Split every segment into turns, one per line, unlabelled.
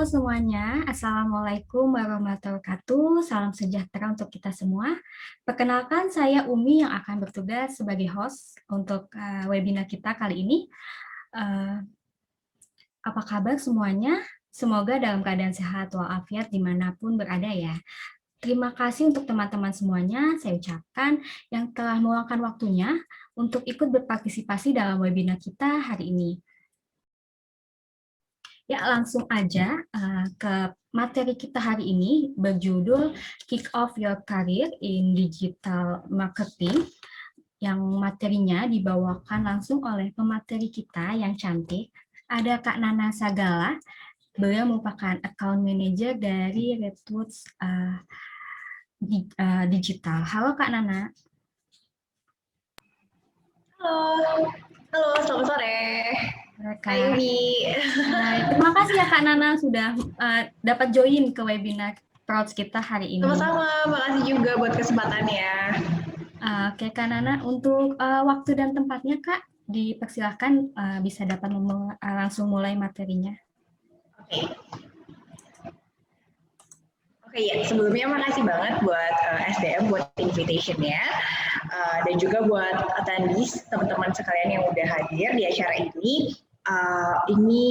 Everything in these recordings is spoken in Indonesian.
Halo semuanya, Assalamualaikum warahmatullahi wabarakatuh. Salam sejahtera untuk kita semua. Perkenalkan, saya Umi yang akan bertugas sebagai host untuk webinar kita kali ini. Apa kabar semuanya? Semoga dalam keadaan sehat walafiat dimanapun berada ya. Terima kasih untuk teman-teman semuanya, saya ucapkan yang telah meluangkan waktunya untuk ikut berpartisipasi dalam webinar kita hari ini. Ya, langsung aja ke materi kita hari ini berjudul Kick Off Your Career in Digital Marketing, yang materinya dibawakan langsung oleh pemateri kita yang cantik. Ada Kak Nana Sagala, beliau merupakan account manager dari Redwoods Digital. Halo Kak Nana.
Halo, selamat sore. Hai Umi.
Terima kasih ya Kak Nana sudah dapat join ke webinar Prouds kita hari ini.
Sama-sama, makasih juga buat kesempatannya.
Oke Kak Nana, untuk waktu dan tempatnya Kak, dipersilahkan bisa dapat langsung mulai materinya.
Oke ya, sebelumnya makasih banget buat SDM buat invitation-nya. Dan juga buat attendees, teman-teman sekalian yang udah hadir di acara ini. Ini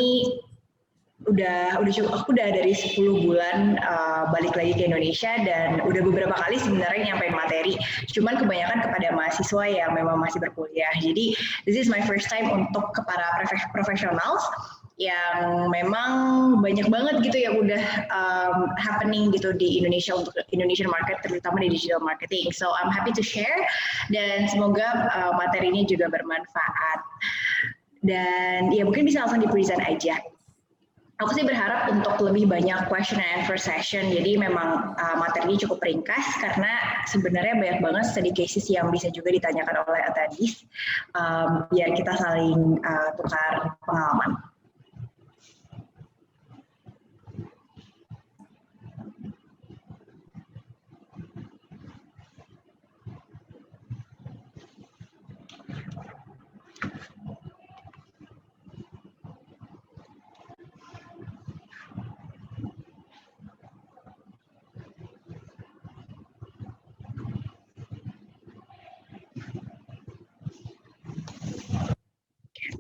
udah cukup, aku udah dari 10 bulan balik lagi ke Indonesia dan udah beberapa kali sebenarnya nyampein materi, cuman kebanyakan kepada mahasiswa yang memang masih berkuliah. Jadi this is my first time untuk ke para professionals yang memang banyak banget gitu yang udah happening gitu di Indonesia untuk Indonesian market, terutama di digital marketing. So I'm happy to share dan semoga materinya juga bermanfaat. Dan ya mungkin bisa langsung di-present aja. Aku sih berharap untuk lebih banyak question and answer session, jadi memang materinya cukup ringkas karena sebenarnya banyak banget study cases yang bisa juga ditanyakan oleh attendees, biar kita saling tukar pengalaman.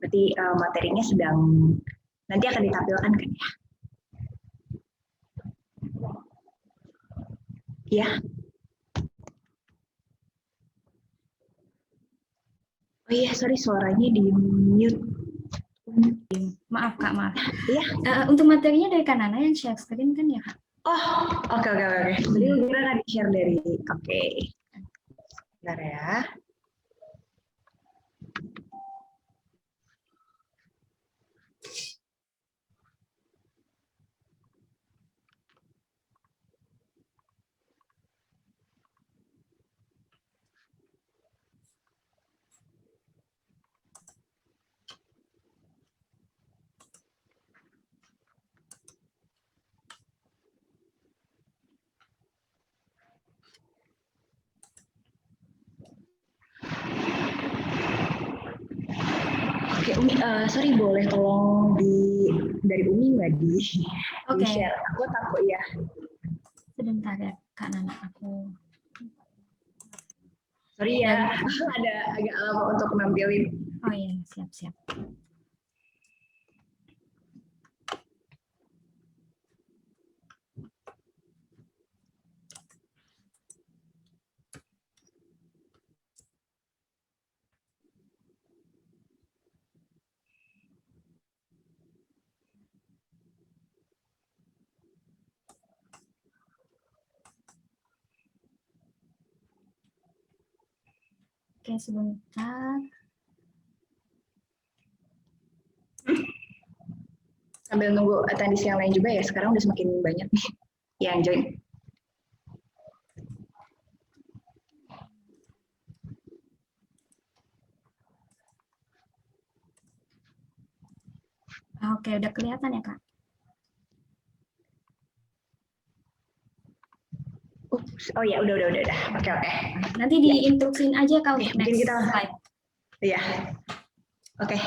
Berarti materinya sedang nanti akan ditampilkan kan ya? Ya. Oh iya, sorry suaranya di mute.
Maaf Kak, maaf.
Iya.
Untuk materinya dari Kak Nana yang share screen kan ya Kak?
Oh, oke. Jadi kita akan share dari, oke. Bentar ya. Oke, Umi, sorry boleh tolong dari Umi nggak di share? Aku takut ya.
Sebentar ya Kak Nana, aku.
Sorry ya, ada agak lama untuk nampilin.
Oh iya, siap. Oke, sebentar.
Sambil nunggu attendees yang lain juga ya, sekarang udah semakin banyak nih yang join.
Oke, udah kelihatan ya Kak?
Oh ya, udah. Oke.
Nanti diinstruksiin aja Kak untuk next slide.
Iya. Oke.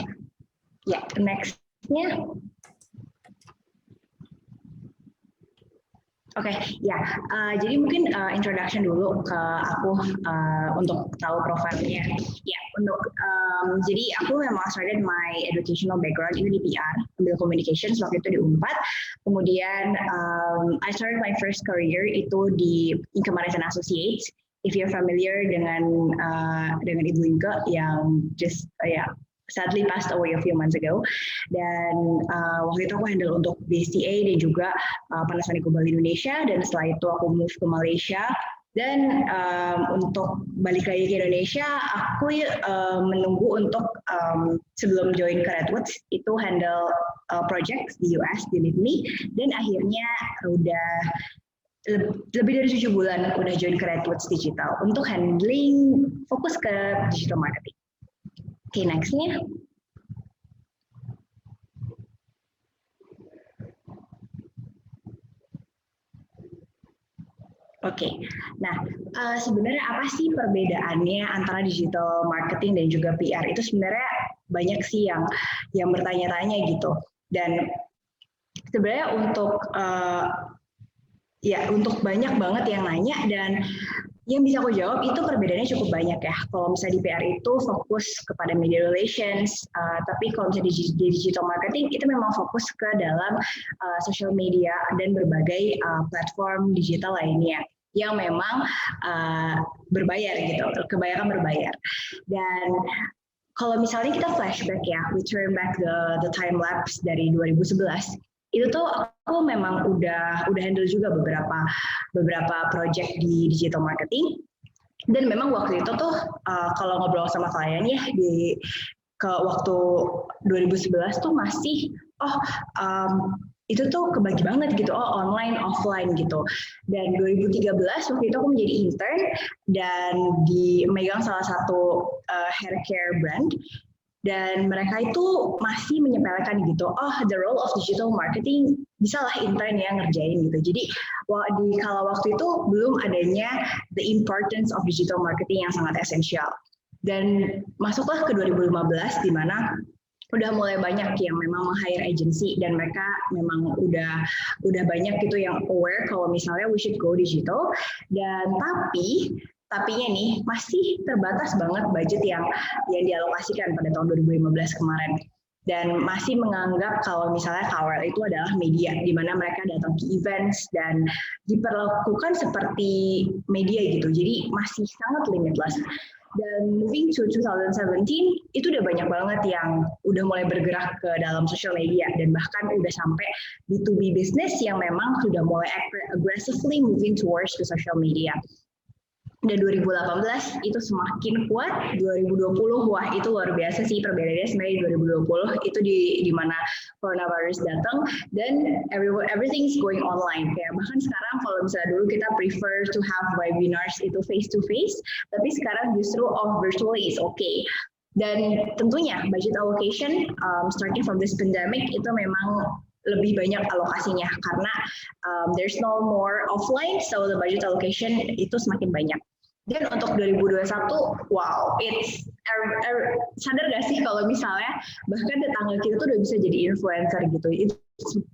Ya, next-nya. Oke, ya. Jadi mungkin introduction dulu ke aku untuk tahu profilnya. Ya, jadi aku memang started my educational background itu di PR, ambil communications waktu itu di Unpad. Kemudian I started my first career itu di Inke Marisan Associates. If you're familiar dengan Ibu Inke yang just sadly passed away a few months ago. Dan waktu itu aku handle untuk BCA dan juga Panasonic Global Indonesia, dan setelah itu aku move ke Malaysia. Dan untuk balik lagi ke Indonesia, aku menunggu untuk sebelum join ke Redwoods itu handle project di US di LIDMI, dan akhirnya udah lebih dari 7 bulan udah join ke Redwoods Digital untuk handling fokus ke digital marketing. Oke, next-nya. Oke, nah sebenarnya apa sih perbedaannya antara digital marketing dan juga PR? Itu sebenarnya banyak sih yang bertanya-tanya gitu. Dan sebenarnya untuk banyak banget yang nanya, dan yang bisa aku jawab itu perbedaannya cukup banyak ya. Kalau misalnya di PR itu fokus kepada media relations, tapi kalau misalnya di digital marketing itu memang fokus ke dalam social media dan berbagai platform digital lainnya yang memang berbayar gitu, kebanyakan berbayar. Dan kalau misalnya kita flashback ya, we turn back the time lapse dari 2011, itu tuh aku memang udah handle juga beberapa project di digital marketing. Dan memang waktu itu tuh kalau ngobrol sama klien ya ke waktu 2011 tuh masih itu tuh kebagi banget gitu, online offline gitu. Dan 2013 waktu itu aku menjadi intern dan megang salah satu hair care brand. Dan mereka itu masih menyepelekan gitu, the role of digital marketing bisalah intern yang ngerjain gitu. Jadi di kala waktu itu belum adanya the importance of digital marketing yang sangat esensial. Dan masuklah ke 2015 di mana udah mulai banyak yang memang meng-hire agency, dan mereka memang udah banyak gitu yang aware kalau misalnya we should go digital. Dan tapinya nih masih terbatas banget budget yang dialokasikan pada tahun 2015 kemarin, dan masih menganggap kalau misalnya KOL itu adalah media di mana mereka datang ke events dan diperlakukan seperti media gitu, jadi masih sangat limitless. Dan moving to 2017 itu udah banyak banget yang udah mulai bergerak ke dalam social media, dan bahkan udah sampai B2B business yang memang sudah mulai aggressively moving towards the social media. Dan 2018 itu semakin kuat, 2020 wah itu luar biasa sih perbedaannya. Sebenarnya 2020 itu di mana coronavirus datang dan everything's going online. Kayak bahkan sekarang kalau misalnya dulu kita prefer to have webinars itu face to face, tapi sekarang justru virtually is okay. Dan tentunya budget allocation starting from this pandemic itu memang lebih banyak alokasinya karena there's no more offline, so the budget allocation itu semakin banyak. Dan untuk 2021, wow, sadar gak sih kalau misalnya bahkan tetangga kita tuh udah bisa jadi influencer gitu, it's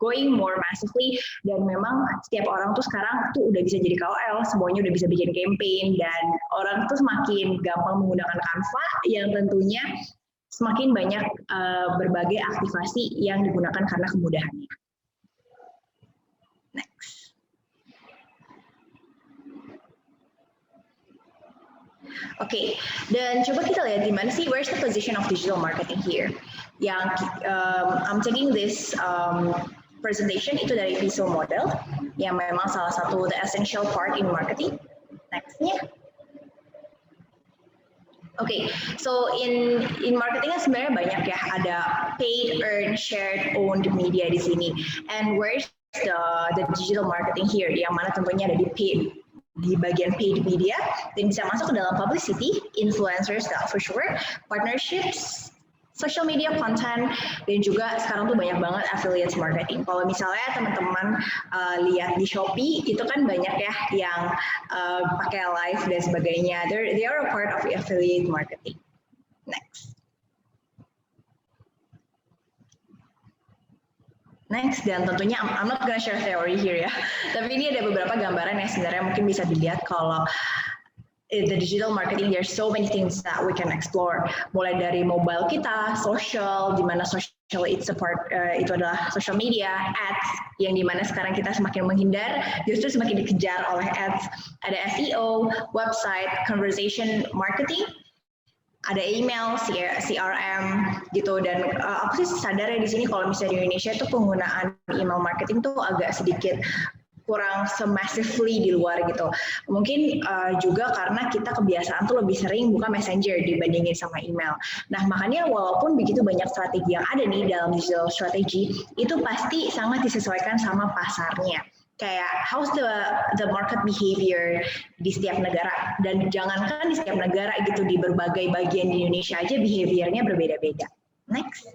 going more massively, dan memang setiap orang tuh sekarang tuh udah bisa jadi KOL, semuanya udah bisa bikin campaign, dan orang tuh semakin gampang menggunakan Canva yang tentunya semakin banyak berbagai aktivasi yang digunakan karena kemudahannya. Next. Oke, dan coba kita lihat di mana sih, where's the position of digital marketing here? Yang I'm taking this presentation itu dari visual model, yang memang salah satu the essential part in marketing. Next-nya. Oke, so in marketing sebenarnya banyak ya, ada paid, earned, shared, owned media di sini. And where's the digital marketing here? Yang mana tentunya ada di bagian paid media, dan bisa masuk ke dalam publicity, influencers for sure, partnerships, social media content, dan juga sekarang tuh banyak banget affiliate marketing. Kalau misalnya teman-teman lihat di Shopee, itu kan banyak ya yang pakai live dan sebagainya. They are a part of affiliate marketing. Next. Next, dan tentunya I'm not gonna share theory here ya, tapi ini ada beberapa gambaran yang sebenarnya mungkin bisa dilihat kalau the digital marketing, there's so many things that we can explore. Mulai dari mobile kita, social, di mana social it's a part, itu adalah social media, ads, yang di mana sekarang kita semakin menghindar, justru semakin dikejar oleh ads. Ada SEO, website, conversation marketing, ada email, CRM gitu, dan aku sih sadar ya di sini kalau misalnya di Indonesia itu penggunaan email marketing tuh agak sedikit kurang semassively di luar gitu. Mungkin juga karena kita kebiasaan tuh lebih sering buka messenger dibandingin sama email. Nah makanya walaupun begitu banyak strategi yang ada nih dalam digital strategy, itu pasti sangat disesuaikan sama pasarnya. Kayak how's the market behavior di setiap negara, dan jangankan di setiap negara gitu, di berbagai bagian di Indonesia aja behaviornya berbeda-beda. Next.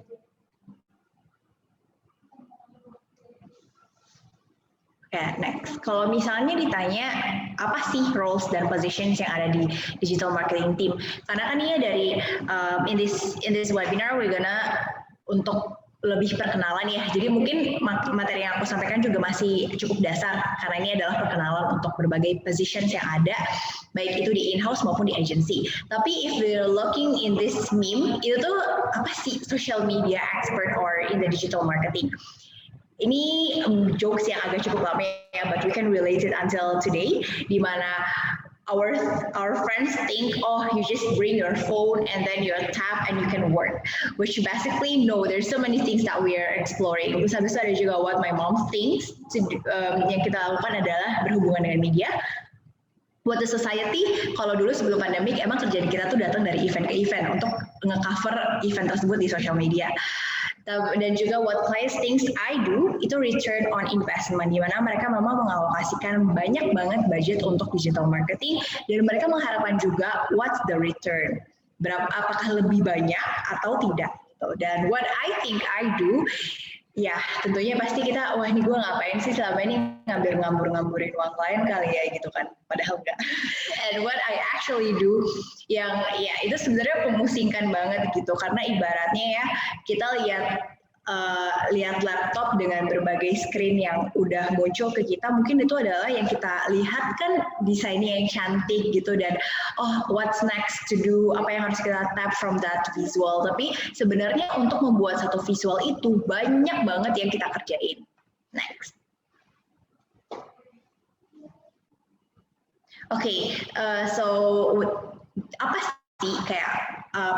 Next. Kalau misalnya ditanya apa sih roles dan positions yang ada di digital marketing team, karena kan ini dari in this webinar we're gonna untuk lebih perkenalan ya. Jadi mungkin materi yang aku sampaikan juga masih cukup dasar karena ini adalah perkenalan untuk berbagai positions yang ada, baik itu di in-house maupun di agency. Tapi if we're looking in this meme, itu tuh apa sih social media expert or in the digital marketing? Ini jokes yang agak cukup lama ya, but we can relate it until today, di mana our friends think, oh, you just bring your phone and then you tap and you can work, which basically no, there's so many things that we are exploring. Terus habis itu ada juga what my mom thinks, yang kita lakukan adalah berhubungan dengan media. Buat the society, kalau dulu sebelum pandemik emang kerjaan kita tuh datang dari event ke event untuk nge-cover event tersebut di social media. Dan juga what clients thinks I do itu return on investment, di mana mereka memang mengalokasikan banyak banget budget untuk digital marketing dan mereka mengharapkan juga what's the return, apakah lebih banyak atau tidak. Dan what I think I do, ya tentunya pasti kita, wah ini gue ngapain sih selama ini ngambur-ngamburin uang klien kali ya gitu kan, padahal enggak. And what I actually do, yang ya itu sebenarnya memusingkan banget gitu, karena ibaratnya ya kita lihat laptop dengan berbagai screen yang udah muncul ke kita, mungkin itu adalah yang kita lihat kan desainnya yang cantik gitu, dan oh what's next to do, apa yang harus kita tap from that visual. Tapi sebenarnya untuk membuat satu visual itu banyak banget yang kita kerjain. Next. Oke, so apa sih kayak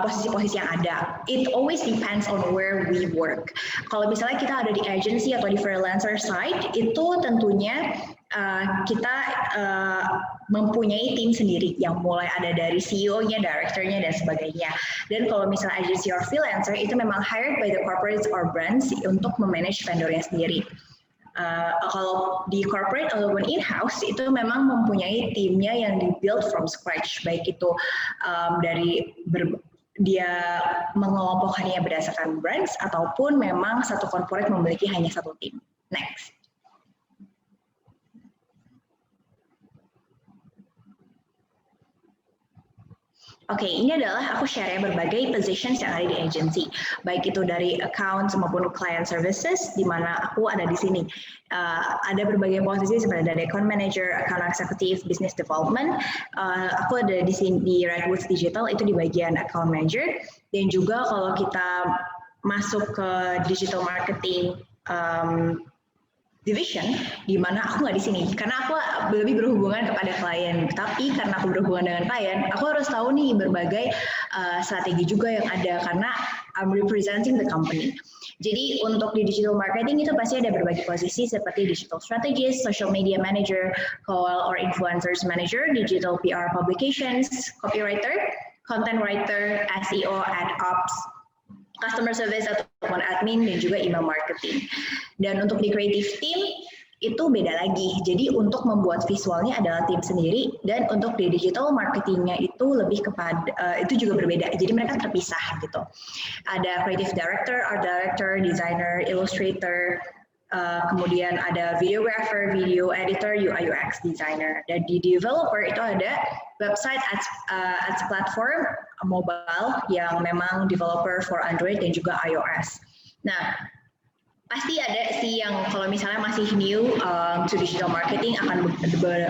posisi-posisi yang ada? It always depends on where we work. Kalau misalnya kita ada di agency atau di freelancer side, itu tentunya kita mempunyai tim sendiri yang mulai ada dari CEO-nya, director-nya, dan sebagainya. Dan kalau misalnya agency or freelancer, itu memang hired by the corporates or brands untuk memanage vendornya sendiri. Kalau di corporate ataupun in-house itu memang mempunyai timnya yang di-build from scratch, baik itu dari dia mengelompokkannya berdasarkan brands ataupun memang satu corporate memiliki hanya satu tim. Next. Oke, ini adalah aku share ya berbagai positions yang ada di agency, baik itu dari accounts maupun client services, di mana aku ada di sini. Ada berbagai posisi seperti dari account manager, account executive, business development. Aku ada di sini di Redwoods Digital itu di bagian account manager, dan juga kalau kita masuk ke digital marketing division, di mana aku nggak di sini karena aku lebih berhubungan kepada klien. Tapi karena aku berhubungan dengan klien, aku harus tahu nih berbagai strategi juga yang ada karena I'm representing the company. Jadi untuk di digital marketing itu pasti ada berbagai posisi seperti digital strategist, social media manager, KOL or influencers manager, digital PR publications, copywriter, content writer, SEO, ad ops, customer service ataupun admin, dan juga email marketing. Dan untuk di creative team itu beda lagi. Jadi untuk membuat visualnya adalah tim sendiri, dan untuk di digital marketingnya itu lebih kepada itu juga berbeda. Jadi mereka terpisah gitu. Ada creative director, art director, designer, illustrator, kemudian ada videographer, video editor, UI UX designer. Dan di developer itu ada website ads platform mobile yang memang developer for Android dan juga iOS. Nah, pasti ada sih yang kalau misalnya masih new to digital marketing akan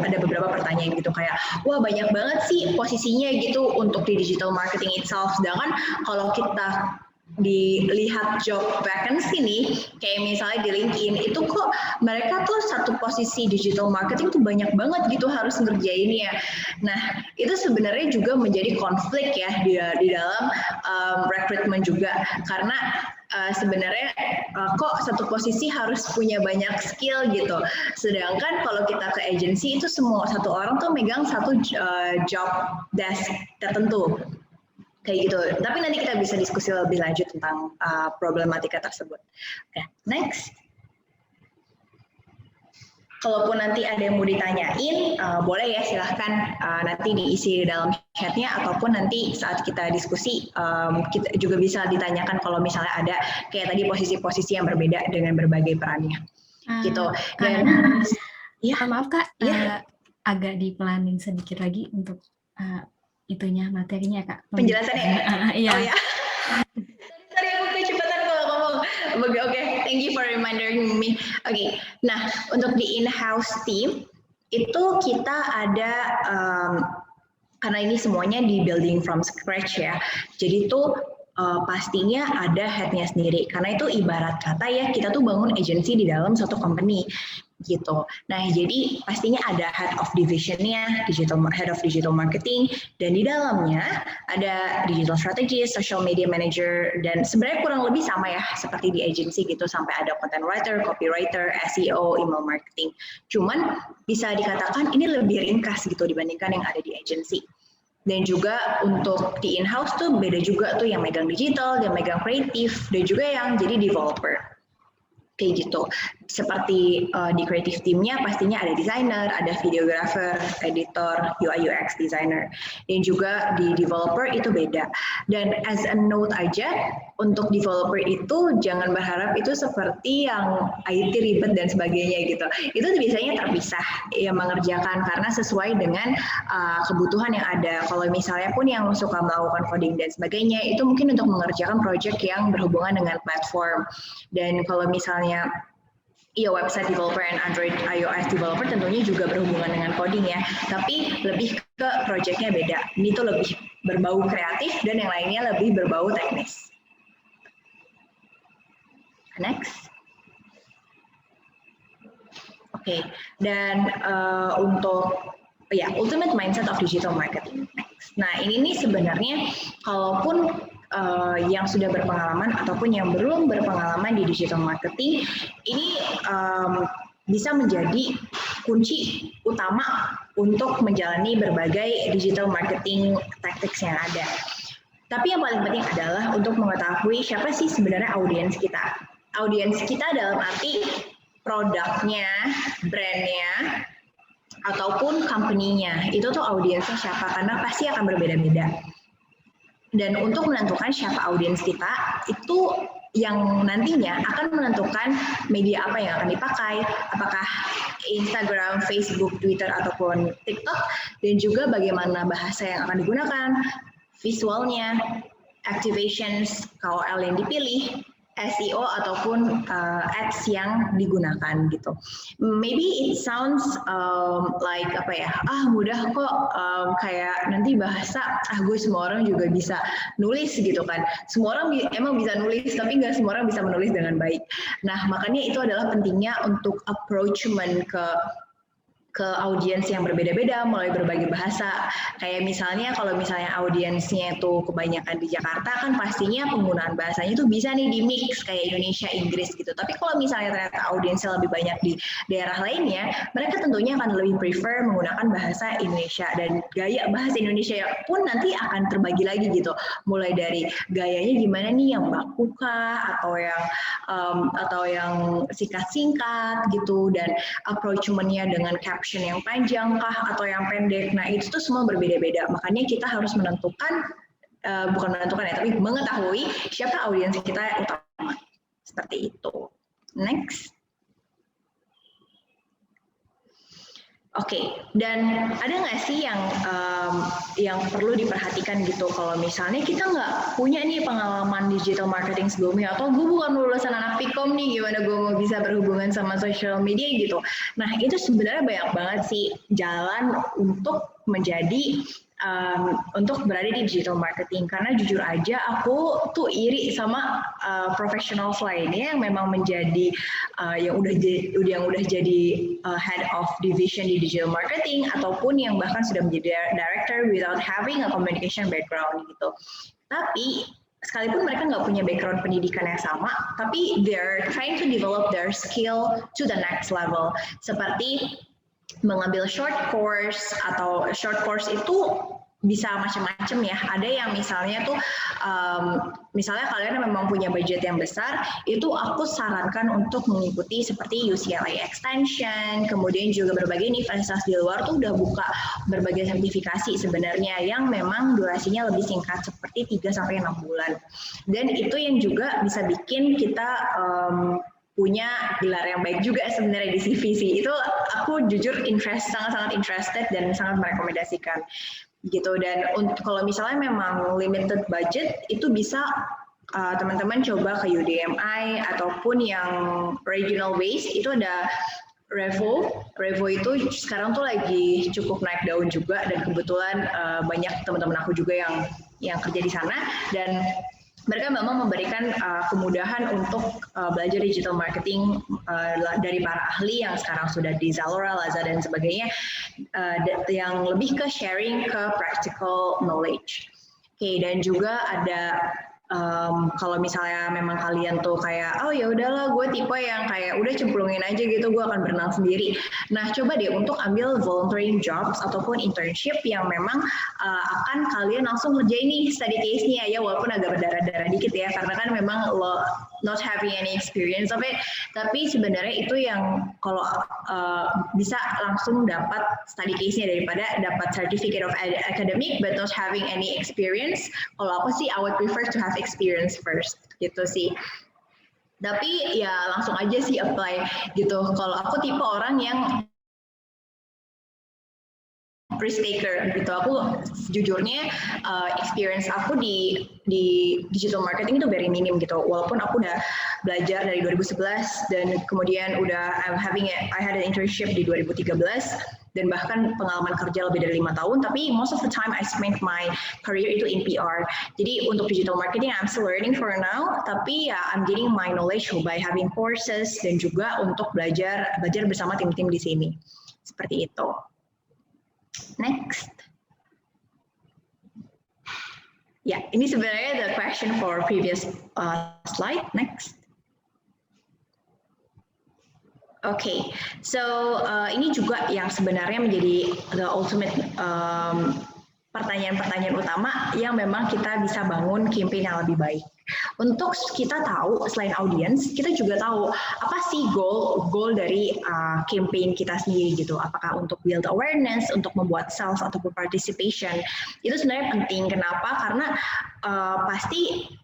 ada beberapa pertanyaan gitu kayak wah banyak banget sih posisinya gitu untuk di digital marketing itself, sedangkan kalau kita dilihat job vacancy nih kayak misalnya di LinkedIn itu kok mereka tuh satu posisi digital marketing tuh banyak banget gitu harus ngerjainnya. Nah itu sebenarnya juga menjadi konflik ya di dalam rekrutmen juga, karena sebenarnya kok satu posisi harus punya banyak skill gitu. Sedangkan kalau kita ke agency itu semua satu orang tuh megang satu job desk tertentu. Kayak gitu. Tapi nanti kita bisa diskusi lebih lanjut tentang problematika tersebut. Oke, next. Kalaupun nanti ada yang mau ditanyain, boleh ya silahkan nanti diisi di dalam chatnya ataupun nanti saat kita diskusi kita juga bisa ditanyakan kalau misalnya ada kayak tadi posisi-posisi yang berbeda dengan berbagai perannya. Gitu. Dan
ya maaf Kak, agak dipelanin sedikit lagi untuk itunya materinya Kak.
Penjelasannya.
Iya.
Oh ya. Sorry aku kecepatan kalau ngomong. Oke, thank you for reminding me. Oke, nah untuk di in-house team itu kita ada karena ini semuanya di building from scratch ya. Jadi tuh pastinya ada headnya sendiri. Karena itu ibarat kata ya kita tuh bangun agency di dalam suatu company gitu. Nah jadi pastinya ada head of divisionnya, head of digital marketing, dan di dalamnya ada digital strategist, social media manager, dan sebenarnya kurang lebih sama ya seperti di agency gitu, sampai ada content writer, copywriter, SEO, email marketing. Cuman bisa dikatakan ini lebih ringkas gitu dibandingkan yang ada di agency. Dan juga untuk di in-house tuh beda juga tuh yang megang digital, yang megang kreatif, dan juga yang jadi developer. Kayak gitu. Seperti di creative teamnya pastinya ada designer, ada videographer, editor, UI UX designer, dan juga di developer itu beda. Dan as a note aja, untuk developer itu jangan berharap itu seperti yang IT ribet dan sebagainya gitu. Itu biasanya terpisah yang mengerjakan karena sesuai dengan kebutuhan yang ada. Kalau misalnya pun yang suka melakukan coding dan sebagainya, itu mungkin untuk mengerjakan project yang berhubungan dengan platform. Dan kalau misalnya website developer and Android iOS developer tentunya juga berhubungan dengan coding ya, tapi lebih ke projectnya beda. Ini tuh lebih berbau kreatif dan yang lainnya lebih berbau teknis. Next. Oke, dan untuk ultimate mindset of digital marketing. Next. Nah ini nih sebenarnya kalaupun yang sudah berpengalaman ataupun yang belum berpengalaman di digital marketing, ini bisa menjadi kunci utama untuk menjalani berbagai digital marketing tactics yang ada. Tapi yang paling penting adalah untuk mengetahui siapa sih sebenarnya audiens kita. Audiens kita dalam arti produknya, brandnya, ataupun company-nya. Itu tuh audiensnya siapa, karena pasti akan berbeda-beda. Dan untuk menentukan siapa audiens kita, itu yang nantinya akan menentukan media apa yang akan dipakai, apakah Instagram, Facebook, Twitter, ataupun TikTok, dan juga bagaimana bahasa yang akan digunakan, visualnya, activations, KOL yang dipilih, SEO ataupun ads yang digunakan gitu. Maybe it sounds like mudah kok, kayak nanti bahasa gue semua orang juga bisa nulis gitu kan. Semua orang emang bisa nulis, tapi nggak semua orang bisa menulis dengan baik. Nah makanya itu adalah pentingnya untuk approachment ke audiens yang berbeda-beda, mulai berbagai bahasa. Kayak misalnya kalau misalnya audiensnya itu kebanyakan di Jakarta, kan pastinya penggunaan bahasanya itu bisa nih di mix kayak Indonesia, Inggris gitu. Tapi kalau misalnya ternyata audiensnya lebih banyak di daerah lainnya, mereka tentunya akan lebih prefer menggunakan bahasa Indonesia, dan gaya bahasa Indonesia pun nanti akan terbagi lagi gitu. Mulai dari gayanya gimana nih, yang baku kah, atau yang singkat-singkat gitu, dan approachment-nya dengan caption yang panjang kah atau yang pendek. Nah itu tuh semua berbeda-beda. Makanya kita harus menentukan, bukan menentukan ya, tapi mengetahui siapa audiens kita utama. Seperti itu. Next. Oke, dan ada nggak sih yang perlu diperhatikan gitu kalau misalnya kita nggak punya nih pengalaman digital marketing sebelumnya, atau gue bukan lulusan anak Pikom nih, gimana gue mau bisa berhubungan sama social media gitu. Nah itu sebenarnya banyak banget sih jalan untuk menjadi untuk berada di digital marketing, karena jujur aja aku tuh iri sama professionals lainnya yang memang menjadi yang udah jadi head of division di digital marketing, ataupun yang bahkan sudah menjadi director without having a communication background gitu. Tapi sekalipun mereka nggak punya background pendidikan yang sama, tapi they're trying to develop their skill to the next level, seperti mengambil short course, atau short course itu bisa macam-macam ya. Ada yang misalnya tuh, misalnya kalian memang punya budget yang besar, itu aku sarankan untuk mengikuti seperti UCLA Extension, kemudian juga berbagai universitas di luar tuh udah buka berbagai sertifikasi sebenarnya yang memang durasinya lebih singkat, seperti 3-6 bulan. Dan itu yang juga bisa bikin kita punya gelar yang baik juga sebenarnya di CV sih. Itu aku jujur sangat-sangat interested dan sangat merekomendasikan gitu. Dan kalau misalnya memang limited budget, itu bisa teman-teman coba ke UDMI, ataupun yang regional based itu ada Revo itu sekarang tuh lagi cukup naik daun juga, dan kebetulan banyak teman-teman aku juga yang kerja di sana, dan mereka memang memberikan kemudahan untuk belajar digital marketing dari para ahli yang sekarang sudah di Zalora, Lazada, dan sebagainya, yang lebih ke sharing ke practical knowledge. Oke, dan juga ada kalau misalnya memang kalian tuh kayak, oh ya udahlah gue tipe yang kayak udah cemplungin aja gitu, gue akan berenang sendiri. Nah coba deh untuk ambil volunteering jobs ataupun internship yang memang akan kalian langsung ngerjain nih study case-nya ya, walaupun agak berdarah-darah dikit ya, karena kan memang lo not having any experience of it, tapi sebenarnya itu yang kalau bisa langsung dapat study case-nya daripada dapat certificate of academic but not having any experience. Kalau aku sih I would prefer to have experience first gitu sih. Tapi ya langsung aja sih apply gitu. Kalau aku tipe orang yang risk taker gitu. Aku sejujurnya experience aku di digital marketing itu very minim gitu. Walaupun aku udah belajar dari 2011 dan kemudian udah I had an internship di 2013 dan bahkan pengalaman kerja lebih dari 5 tahun, tapi most of the time I spent my career itu in PR. Jadi untuk digital marketing I'm still learning for now, tapi ya I'm getting my knowledge by having courses dan juga untuk belajar bersama tim-tim di sini. Seperti itu. Next. Ya, ini sebenarnya the question for previous slide. Next. Oke, so ini juga yang sebenarnya menjadi the ultimate pertanyaan-pertanyaan utama yang memang kita bisa bangun campaign yang lebih baik. Untuk kita tahu, selain audience, kita juga tahu apa sih goal dari campaign kita sendiri gitu. Apakah untuk build awareness, untuk membuat sales ataupun participation. Itu sebenarnya penting. Kenapa? Karena pasti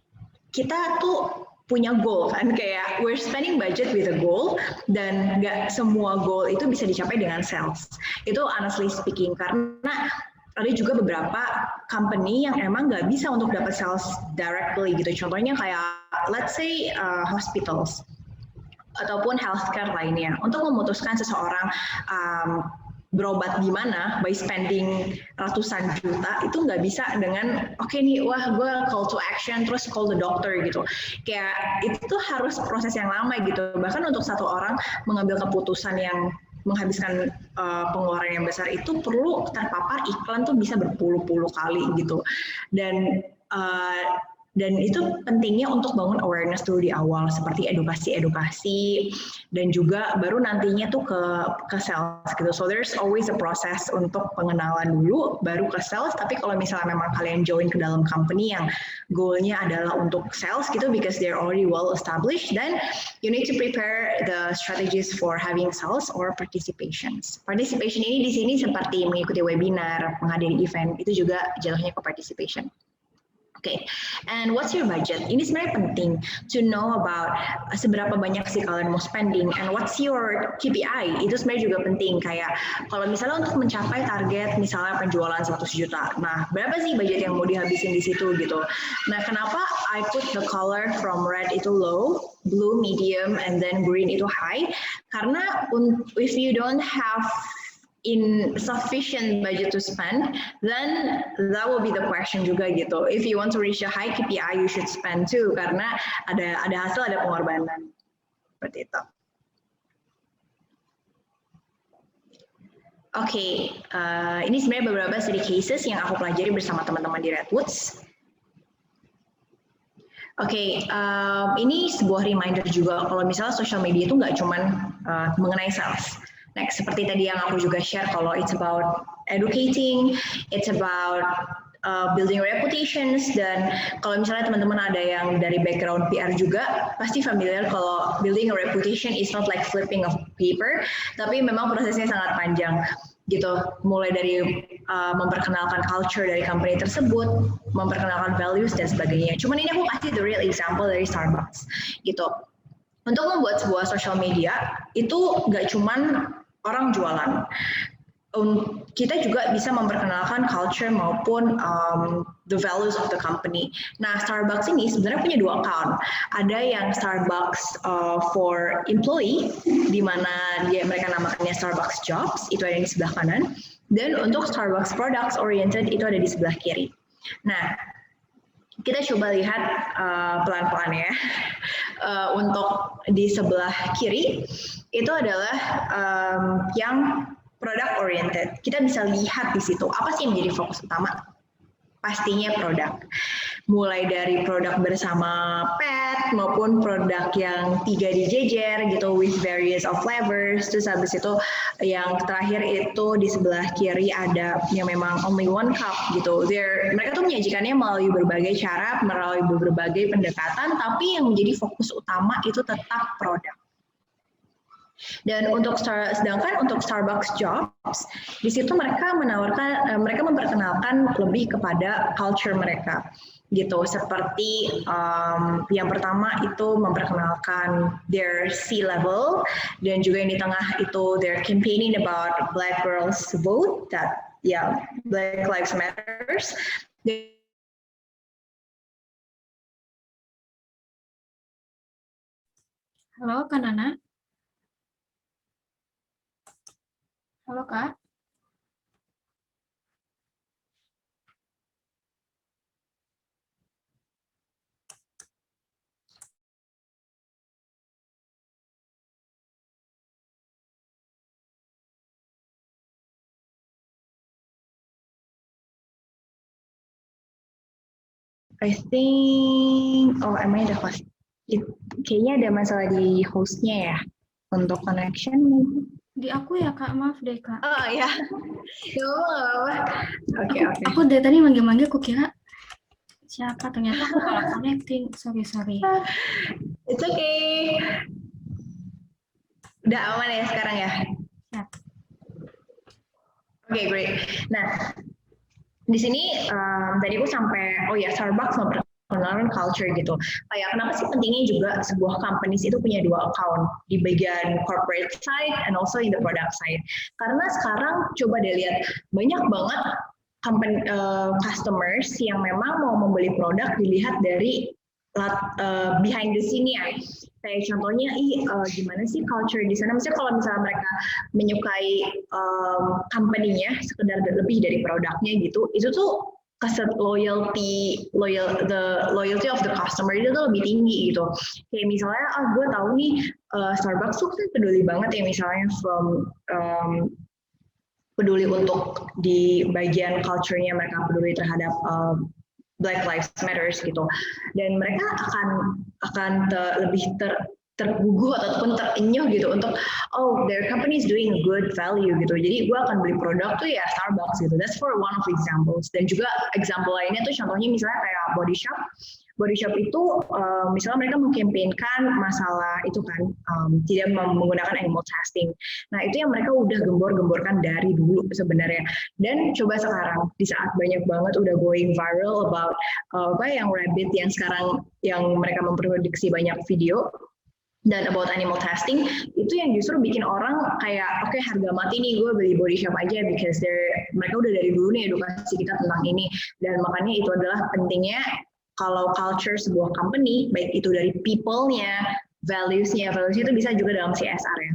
kita tuh punya goal kan, kayak we're spending budget with a goal, dan nggak semua goal itu bisa dicapai dengan sales. Itu honestly speaking, karena ada juga beberapa company yang emang nggak bisa untuk dapat sales directly gitu. Contohnya kayak let's say hospitals ataupun healthcare lainnya. Untuk memutuskan seseorang berobat di mana by spending ratusan juta, itu nggak bisa dengan oke nih, wah gue call to action terus call the doctor gitu. Kayak itu harus proses yang lama gitu. Bahkan untuk satu orang mengambil keputusan yang menghabiskan pengeluaran yang besar itu perlu terpapar iklan tuh bisa berpuluh-puluh kali gitu. Dan itu pentingnya untuk bangun awareness dulu di awal, seperti edukasi dan juga baru nantinya tuh ke sales gitu. So there's always a process untuk pengenalan dulu baru ke sales. Tapi kalau misalnya memang kalian join ke dalam company yang goalnya adalah untuk sales gitu, because they're already well established, then you need to prepare the strategies for having sales or participations. Participation ini di sini seperti mengikuti webinar, menghadiri event, itu juga jatuhnya ke participation. Okay, and what's your budget? Ini sebenarnya penting to know about seberapa banyak sih kalian mau spending, and what's your KPI? Itu sebenarnya juga penting. Kayak kalau misalnya untuk mencapai target misalnya penjualan 100 juta, nah berapa sih budget yang mau dihabisin di situ gitu. Nah kenapa I put the color from red itu low, blue medium, and then green itu high? Karena if you don't have in sufficient budget to spend, then that will be the question juga gitu. If you want to reach a high KPI, you should spend too, karena ada hasil, ada pengorbanan. Seperti itu. Oke, ini sebenarnya beberapa studi cases yang aku pelajari bersama teman-teman di Redwoods. Oke, ini sebuah reminder juga kalau misalnya social media itu nggak cuman mengenai sales. Next, seperti tadi yang aku juga share, kalau it's about educating, it's about building reputations, dan kalau misalnya teman-teman ada yang dari background PR juga, pasti familiar kalau building a reputation is not like flipping a paper, tapi memang prosesnya sangat panjang gitu, mulai dari memperkenalkan culture dari company tersebut, memperkenalkan values dan sebagainya. Cuman ini aku kasih the real example dari Starbucks gitu. Untuk membuat sebuah social media itu nggak cuman orang jualan, kita juga bisa memperkenalkan culture maupun the values of the company. Nah, Starbucks ini sebenarnya punya 2 account. Ada yang Starbucks for employee, di mana mereka namakannya Starbucks Jobs, itu ada di sebelah kanan. Dan untuk Starbucks Products Oriented itu ada di sebelah kiri. Nah, kita coba lihat pelan-pelan ya. Untuk di sebelah kiri itu adalah yang product oriented. Kita bisa lihat di situ apa sih yang menjadi fokus utama. Pastinya produk. Mulai dari produk bersama pet maupun produk yang 3 dijejer gitu with various of flavors. Terus habis itu yang terakhir itu di sebelah kiri ada yang memang only one cup gitu. Mereka tuh menyajikannya melalui berbagai cara, melalui berbagai pendekatan, tapi yang menjadi fokus utama itu tetap produk. Dan sedangkan untuk Starbucks Jobs, di situ mereka memperkenalkan lebih kepada culture mereka, gitu. Seperti yang pertama itu memperkenalkan their C-level, dan juga yang di tengah itu they're campaigning about Black girls vote, Black Lives Matters.
Halo, Kak Nana. Halo, Kak.
I think, am I ada kelas? Kayaknya ada masalah di hostnya ya, untuk connection.
Di aku ya, Kak, maaf deh, Kak.
Oh ya, Oke.
Aku dari tadi manggil-manggil, aku kira siapa, ternyata aku malah connecting. Sorry.
It's okay. Udah aman ya sekarang ya?
Siap.
Oke, great. Nah, di sini tadi aku sampai, Starbucks memperkenalkan culture gitu. Kayak kenapa sih pentingnya juga sebuah companies itu punya 2 account di bagian corporate side and also in the product side. Karena sekarang coba deh lihat, banyak banget customers yang memang mau membeli produk dilihat dari behind the scene ya. Kayak contohnya, gimana sih culture di sana? Maksudnya kalau misalnya mereka menyukai company-nya sekedar lebih dari produknya gitu, itu tuh loyalty of the customer itu tuh lebih tinggi gitu. Kayak misalnya, gue tahu nih Starbucks tuh kan peduli banget ya, misalnya peduli untuk di bagian culture-nya, mereka peduli terhadap Black Lives Matters gitu, dan mereka akan lebih terguguh ataupun terenyuh gitu untuk their company is doing good value gitu, jadi gue akan beli produk tuh ya Starbucks gitu. That's for one of examples. Dan juga example lainnya tuh contohnya misalnya kayak Body Body Shop itu misalnya mereka mengkampanyekan masalah itu kan tidak menggunakan animal testing. Nah itu yang mereka udah gembor-gemborkan dari dulu sebenarnya. Dan coba sekarang di saat banyak banget udah going viral about apa yang rabbit yang sekarang yang mereka memprediksi banyak video dan about animal testing, itu yang justru bikin orang kayak oke, harga mati nih gue beli Body Shop aja because mereka udah dari dulu nih edukasi kita tentang ini. Dan makanya itu adalah pentingnya kalau culture sebuah company, baik itu dari people-nya, values-nya itu bisa juga dalam CSR ya.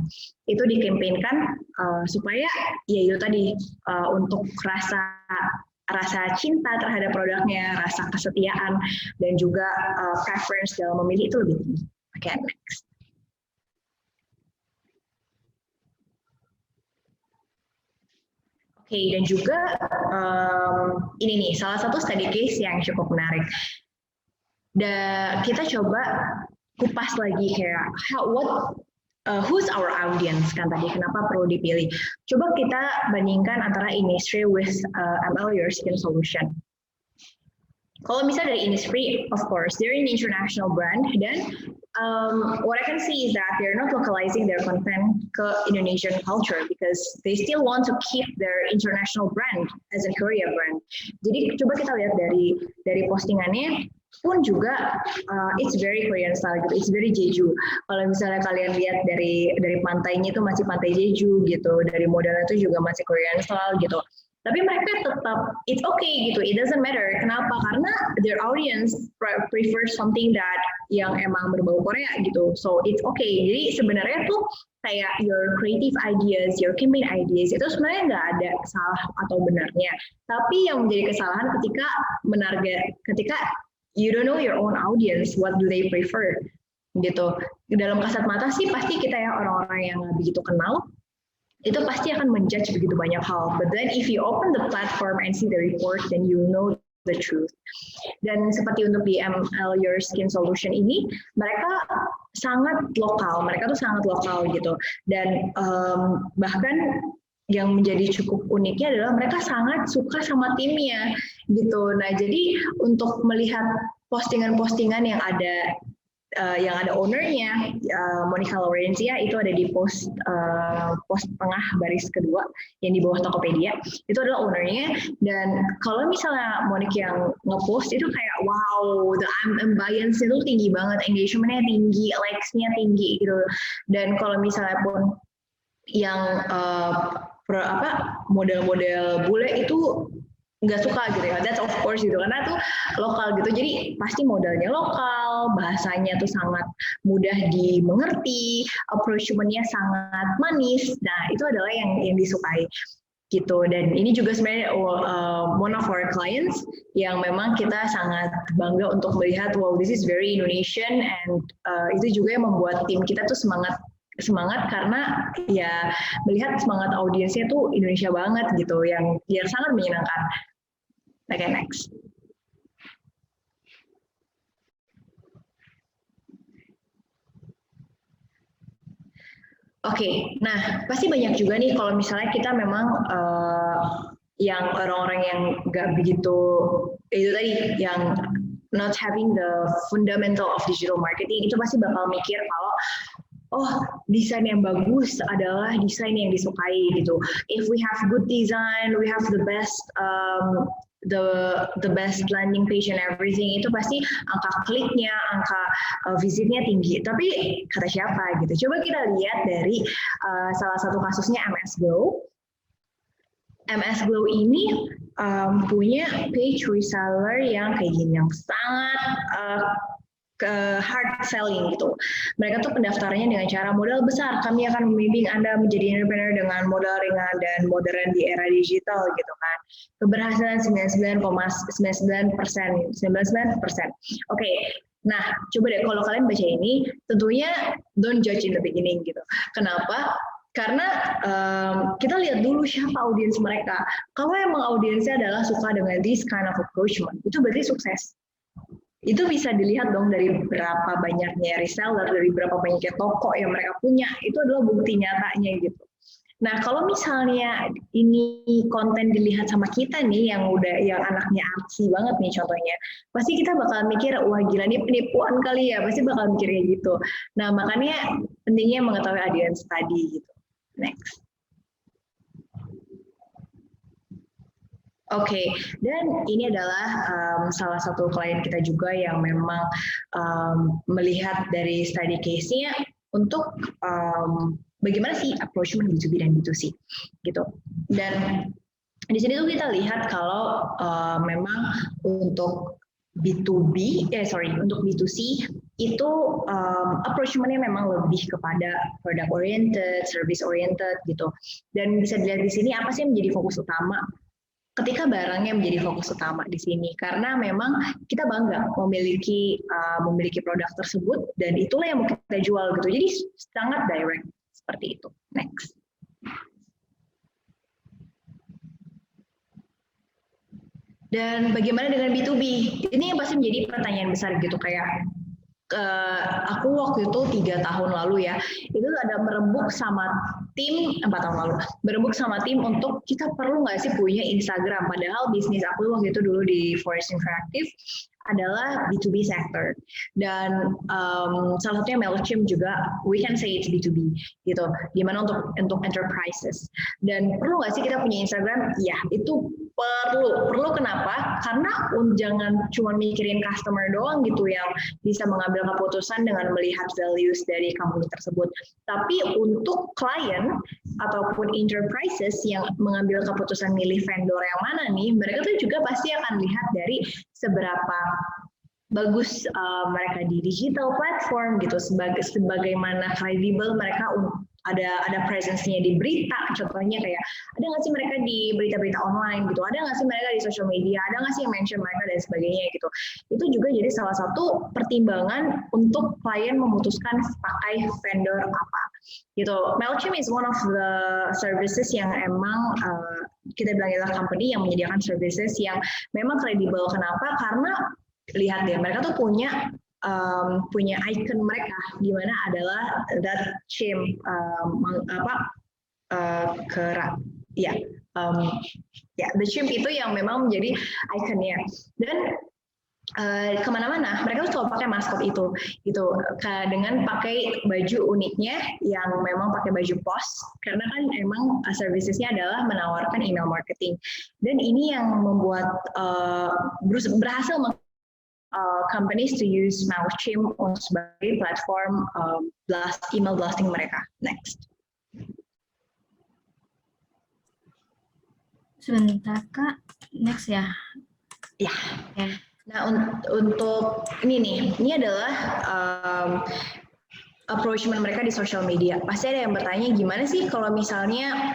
Itu dikampanyekan supaya ya itu tadi untuk rasa cinta terhadap produknya, rasa kesetiaan, dan juga preference dalam memilih itu lebih tinggi. Oke, next. Oke, dan juga ini nih salah satu study case yang cukup menarik. Kita coba kupas lagi kayak who's our audience kan tadi, kenapa perlu dipilih. Coba kita bandingkan antara Innisfree with ML Your Skin Solution. Kalau misalnya dari Innisfree, of course, they're an international brand, dan what I can see is that they're not localizing their content ke Indonesian culture because they still want to keep their international brand as a Korea brand. Jadi coba kita lihat dari postingannya pun juga it's very Korean style gitu, it's very Jeju. Kalau misalnya kalian lihat dari pantainya itu masih pantai Jeju gitu, dari modelnya itu juga masih Korean style gitu. Tapi mereka tetap it's okay gitu, it doesn't matter. Kenapa? Karena their audience prefer something that yang emang berbau Korea gitu, so it's okay. Jadi sebenarnya tuh kayak your creative ideas, your campaign ideas itu sebenarnya nggak ada salah atau benarnya. Tapi yang menjadi kesalahan ketika you don't know your own audience, what do they prefer gitu. Dalam kasat mata sih pasti kita ya orang-orang yang nggak begitu kenal itu pasti akan menjudge begitu banyak hal. But then if you open the platform and see the report, then you know the truth. Dan seperti untuk di ML Your Skin Solution ini, mereka sangat lokal gitu. Dan bahkan yang menjadi cukup uniknya adalah mereka sangat suka sama timnya gitu. Nah jadi untuk melihat postingan-postingan yang ada ownernya, Monica Laurencia, itu ada di post tengah baris kedua yang di bawah Tokopedia, itu adalah ownernya. Dan kalau misalnya Monica yang ngepost itu kayak wow, the ambience itu tinggi banget, engagementnya tinggi, likes-nya tinggi gitu. Dan kalau misalnya pun yang model-model bule itu nggak suka gitu ya, that's of course gitu, karena tuh lokal gitu, jadi pasti modalnya lokal, bahasanya tuh sangat mudah dimengerti, approachment-nya sangat manis. Nah itu adalah yang disukai gitu. Dan ini juga sebenarnya one of our clients yang memang kita sangat bangga untuk melihat wow, this is very Indonesian, and itu juga yang membuat tim kita tuh semangat karena ya melihat semangat audiensnya tuh Indonesia banget gitu, yang sangat menyenangkan. Oke, next. Oke, nah pasti banyak juga nih kalau misalnya kita memang yang orang-orang yang nggak begitu itu tadi, yang not having the fundamental of digital marketing, itu pasti bakal mikir kalau oh, desain yang bagus adalah desain yang disukai gitu. If we have good design, we have the best the best landing page and everything, itu pasti angka kliknya, angka visitnya tinggi. Tapi kata siapa gitu? Coba kita lihat dari salah satu kasusnya MS Glow. MS Glow ini punya page reseller yang kayak gini, yang sangat ke hard selling gitu. Mereka tuh pendaftarannya dengan cara modal besar. Kami akan membimbing Anda menjadi entrepreneur dengan modal ringan dan modern di era digital gitu kan. Keberhasilan 99,99%. Oke. Nah, coba deh kalau kalian baca ini, tentunya don't judge in the beginning gitu. Kenapa? Karena kita lihat dulu siapa audiens mereka. Kalau emang audiensnya adalah suka dengan this kind of approachment, itu berarti sukses. Itu bisa dilihat dong dari berapa banyaknya reseller, dari berapa banyaknya toko yang mereka punya, itu adalah bukti nyatanya gitu. Nah, kalau misalnya ini konten dilihat sama kita nih yang anaknya artsy banget nih contohnya, pasti kita bakal mikir, wah gila nih penipuan kali ya, pasti bakal mikir kayak gitu. Nah, makanya pentingnya mengetahui audience tadi gitu. Next. Oke, dan ini adalah salah satu klien kita juga yang memang melihat dari study case-nya untuk bagaimana sih approachment B2B dan B2C gitu. Dan di sini tuh kita lihat kalau memang untuk untuk B2C itu approachment-nya memang lebih kepada product oriented, service oriented gitu. Dan bisa dilihat di sini apa sih yang menjadi fokus utama ketika barangnya menjadi fokus utama di sini, karena memang kita bangga memiliki produk tersebut dan itulah yang mau kita jual gitu. Jadi sangat direct seperti itu. Next. Dan bagaimana dengan B2B? Ini yang pasti menjadi pertanyaan besar gitu, kayak aku waktu itu 3 tahun lalu ya, itu ada merembuk sama tim 4 tahun lalu, berembuk sama tim untuk kita perlu nggak sih punya Instagram, padahal bisnis aku waktu itu dulu di Forest Interactive adalah B2B sector, dan salah satunya Mailchimp juga, we can say it's B2B gitu, gimana untuk enterprises, dan perlu nggak sih kita punya Instagram? Ya, itu perlu kenapa? Karena jangan cuma mikirin customer doang gitu yang bisa mengambil keputusan dengan melihat values dari company tersebut, tapi untuk klien ataupun enterprises yang mengambil keputusan milih vendor yang mana nih, mereka tuh juga pasti akan lihat dari seberapa bagus mereka di digital platform gitu, sebagaimana kredibel mereka ada presence-nya di berita, contohnya kayak ada nggak sih mereka di berita-berita online gitu, ada nggak sih mereka di social media, ada nggak sih yang mention mereka dan sebagainya gitu. Itu juga jadi salah satu pertimbangan untuk klien memutuskan pakai vendor apa gitu. Mailchimp is one of the services yang emang kita bilang adalah company yang menyediakan services yang memang kredibel. Kenapa? Karena lihat deh, mereka tuh punya icon mereka, di mana adalah that chimp the chimp itu yang memang menjadi ikonnya, dan kemana-mana mereka tuh selalu pakai maskot itu gitu, dengan pakai baju uniknya yang memang pakai baju pos, karena kan emang servicesnya adalah menawarkan email marketing, dan ini yang membuat berhasil companies to use Mailchimp sebagai platform email blasting mereka. Next.
Sebentar Kak, next ya.
Ya. Okay. Nah untuk ini adalah approachment mereka di social media. Pasti ada yang bertanya gimana sih kalau misalnya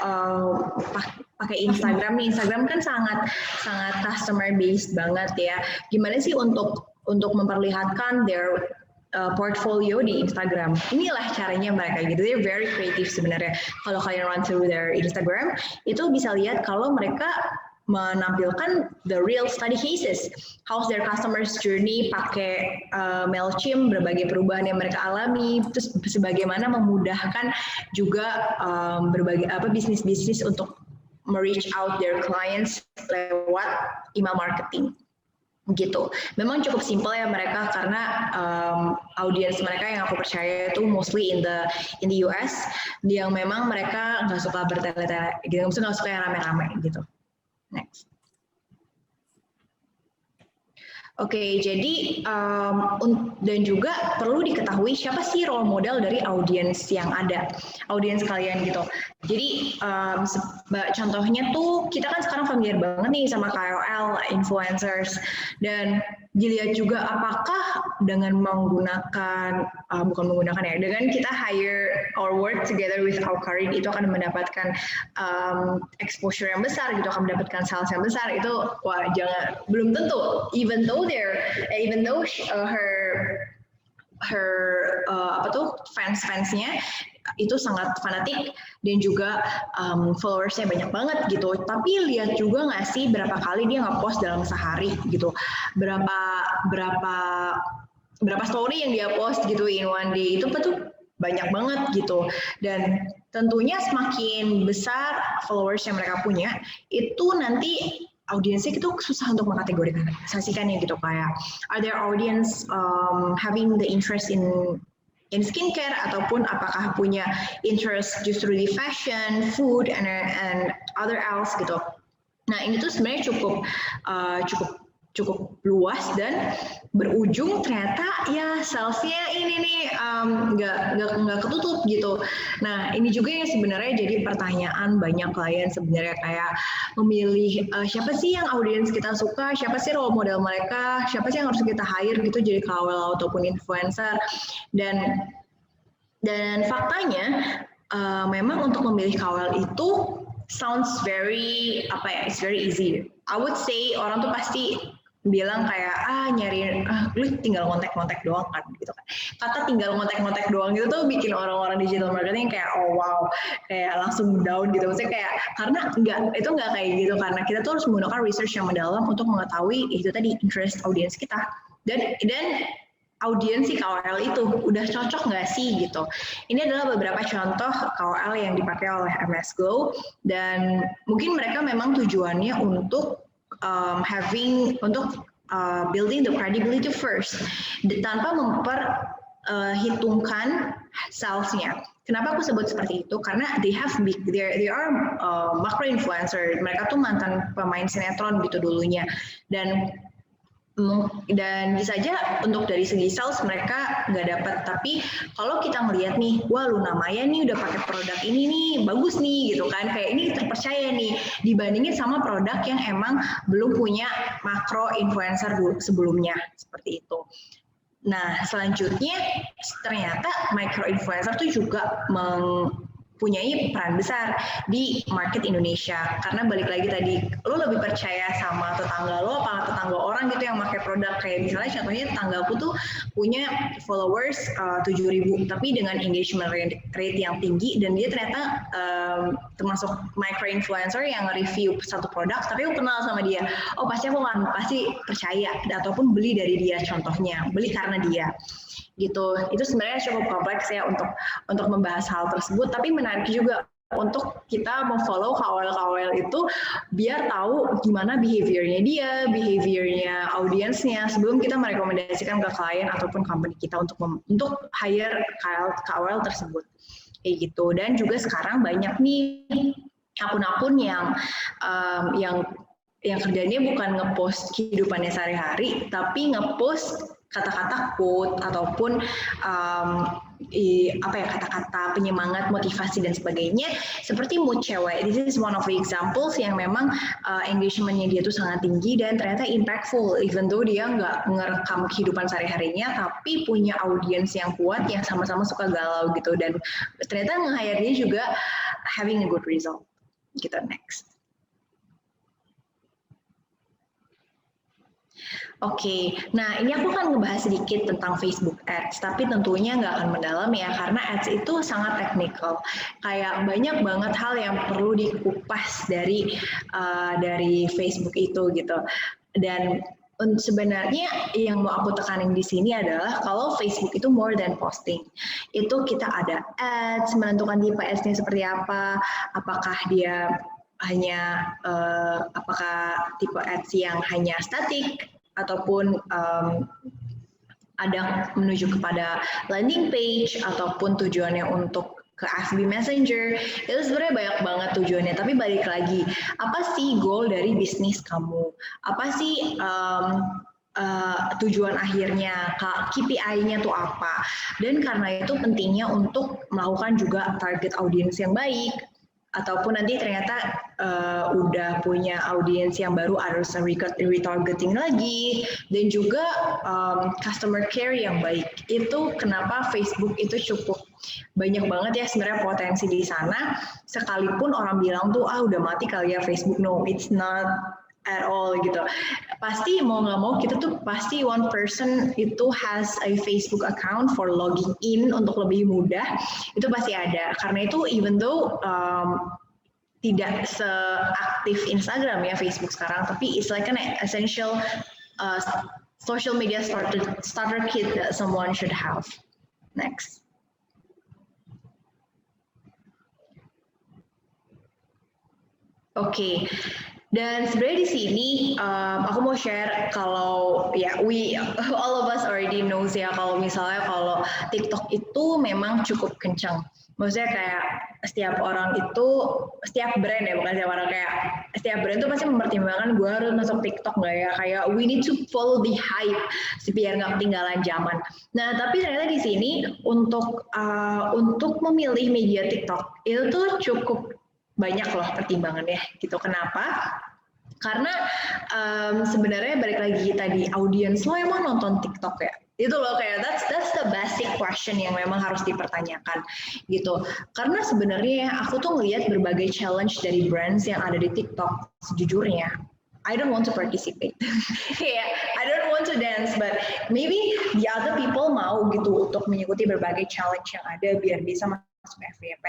pakai Instagram nih. Instagram kan sangat customer based banget ya. Gimana sih untuk memperlihatkan their portfolio di Instagram? Inilah caranya mereka gitu. They're very creative sebenarnya. Kalau kalian run through their Instagram, itu bisa lihat kalau mereka menampilkan the real study cases, how's their customers journey pakai Mailchimp, berbagai perubahan yang mereka alami, terus sebagaimana memudahkan juga berbagai bisnis-bisnis untuk reach out their clients lewat email marketing gitu. Memang cukup simpel ya mereka, karena audiens mereka yang aku percaya itu mostly in the US, yang memang mereka nggak suka bertele-tele gitu, maksudnya nggak suka yang rame-rame gitu. Next. Oke, jadi dan juga perlu diketahui siapa sih role model dari audiens yang ada, audiens kalian gitu. Jadi contohnya tuh kita kan sekarang familiar banget nih sama KOL, influencers, dan dilihat juga apakah dengan dengan kita hire or work together with our career itu akan mendapatkan exposure yang besar gitu, akan mendapatkan sales yang besar, itu wah belum tentu, even though her fans-fansnya itu sangat fanatik dan juga followersnya banyak banget gitu, tapi lihat juga nggak sih berapa kali dia nge-post dalam sehari gitu, berapa story yang dia post gitu in one day, itu tuh banyak banget gitu, dan tentunya semakin besar followers yang mereka punya, itu nanti audiensnya itu susah untuk mengkategorisasikannya gitu, kayak are there audience having the interest in skincare, ataupun apakah punya interest justru di fashion, food, and other else gitu. Nah ini tuh sebenarnya cukup luas dan berujung ternyata ya salesnya ini nih nggak ketutup gitu. Nah ini juga yang sebenarnya jadi pertanyaan banyak klien sebenarnya, kayak memilih siapa sih yang audiens kita suka, siapa sih role model mereka, siapa sih yang harus kita hire gitu jadi KOL ataupun influencer. Dan faktanya memang untuk memilih KOL itu sounds very it's very easy. I would say orang tuh pasti bilang kayak nyari lu tinggal ngontek-ngontek doang kan gitu kan. Kata tinggal ngontek-ngontek doang gitu tuh bikin orang-orang digital marketing kayak oh wow, kayak langsung down gitu. Maksudnya kayak karena itu nggak kayak gitu, karena kita tuh harus menggunakan research yang mendalam untuk mengetahui itu tadi interest audience kita dan audiens si KOL itu udah cocok nggak sih gitu. Ini adalah beberapa contoh KOL yang dipakai oleh MS Glow, dan mungkin mereka memang tujuannya untuk building the credibility first, tanpa memperhitungkan salesnya. Kenapa aku sebut seperti itu? Karena they are macro influencer. Mereka tuh mantan pemain sinetron gitu dulunya, dan bisa aja untuk dari segi sales mereka nggak dapat, tapi kalau kita ngelihat nih, wah Luna Maya nih udah pakai produk ini nih, bagus nih gitu kan, kayak ini terpercaya nih, dibandingin sama produk yang emang belum punya makro influencer sebelumnya, seperti itu. Nah selanjutnya ternyata micro influencer tuh juga mempunyai peran besar di market Indonesia, karena balik lagi tadi, lo lebih percaya sama tetangga lo apa tetangga orang gitu yang pakai produk. Kayak misalnya contohnya tetanggaku tuh punya followers 7.000 tapi dengan engagement rate yang tinggi, dan dia ternyata termasuk micro influencer yang review satu produk, tapi aku kenal sama dia, oh pasti aku kan pasti percaya ataupun beli dari dia, contohnya beli karena dia gitu. Itu sebenarnya cukup kompleks ya untuk membahas hal tersebut, tapi menarik juga untuk kita memfollow KOL itu biar tahu gimana behaviornya audiensnya sebelum kita merekomendasikan ke klien ataupun company kita untuk hire KOL tersebut kayak gitu. Dan juga sekarang banyak nih akun-akun yang kerjanya bukan ngepost kehidupannya sehari-hari, tapi ngepost kata-kata quote ataupun kata-kata penyemangat, motivasi dan sebagainya, seperti mood cewek. This is one of the examples yang memang engagementnya dia tuh sangat tinggi dan ternyata impactful, even though dia nggak ngerekam kehidupan sehari-harinya, tapi punya audiens yang kuat yang sama-sama suka galau gitu, dan ternyata nge-hire dia juga having a good result. Gitu. Next. Oke, nah ini aku akan ngebahas sedikit tentang Facebook Ads, tapi tentunya nggak akan mendalam ya, karena Ads itu sangat teknikal. Kayak banyak banget hal yang perlu dikupas dari Facebook itu gitu. Dan sebenarnya yang mau aku tekanin di sini adalah kalau Facebook itu more than posting. Itu kita ada ads, menentukan tipe ads-nya seperti apa, apakah dia hanya apakah tipe ads yang hanya statik ataupun ada menuju kepada landing page ataupun tujuannya untuk ke FB Messenger. Itu sebenarnya banyak banget tujuannya, tapi balik lagi, apa sih goal dari bisnis kamu? Apa sih tujuan akhirnya, KPI-nya tuh apa? Dan karena itu pentingnya untuk melakukan juga target audience yang baik, ataupun nanti ternyata udah punya audiens yang baru harus retargeting lagi, dan juga customer care yang baik. Itu kenapa Facebook itu cukup banyak banget ya sebenarnya potensi di sana, sekalipun orang bilang tuh udah mati kali ya Facebook. No, it's not at all gitu. Pasti mau nggak mau kita tuh pasti one person itu has a Facebook account for logging in untuk lebih mudah, itu pasti ada. Karena itu even though tidak seaktif Instagram ya Facebook sekarang, tapi it's like an essential social media starter kit that someone should have. Next. Oke. Dan sebenarnya di sini aku mau share kalau ya we all of us already knows ya kalau misalnya kalau TikTok itu memang cukup kencang. Maksudnya kayak setiap orang itu, setiap brand ya, bukan setiap orang, kayak setiap brand tuh pasti mempertimbangkan gue harus masuk TikTok nggak ya, kayak we need to follow the hype biar nggak ketinggalan zaman. Nah tapi ternyata di sini untuk memilih media TikTok itu tuh cukup banyak loh pertimbangannya gitu. Kenapa? Karena sebenarnya balik lagi tadi, audiens lo emang nonton TikTok ya? Itu loh, kayak that's the basic question yang memang harus dipertanyakan gitu. Karena sebenarnya aku tuh ngelihat berbagai challenge dari brands yang ada di TikTok, sejujurnya I don't want to participate. Yeah, I don't want to dance, but maybe the other people mau gitu untuk mengikuti berbagai challenge yang ada biar bisa masuk FYP.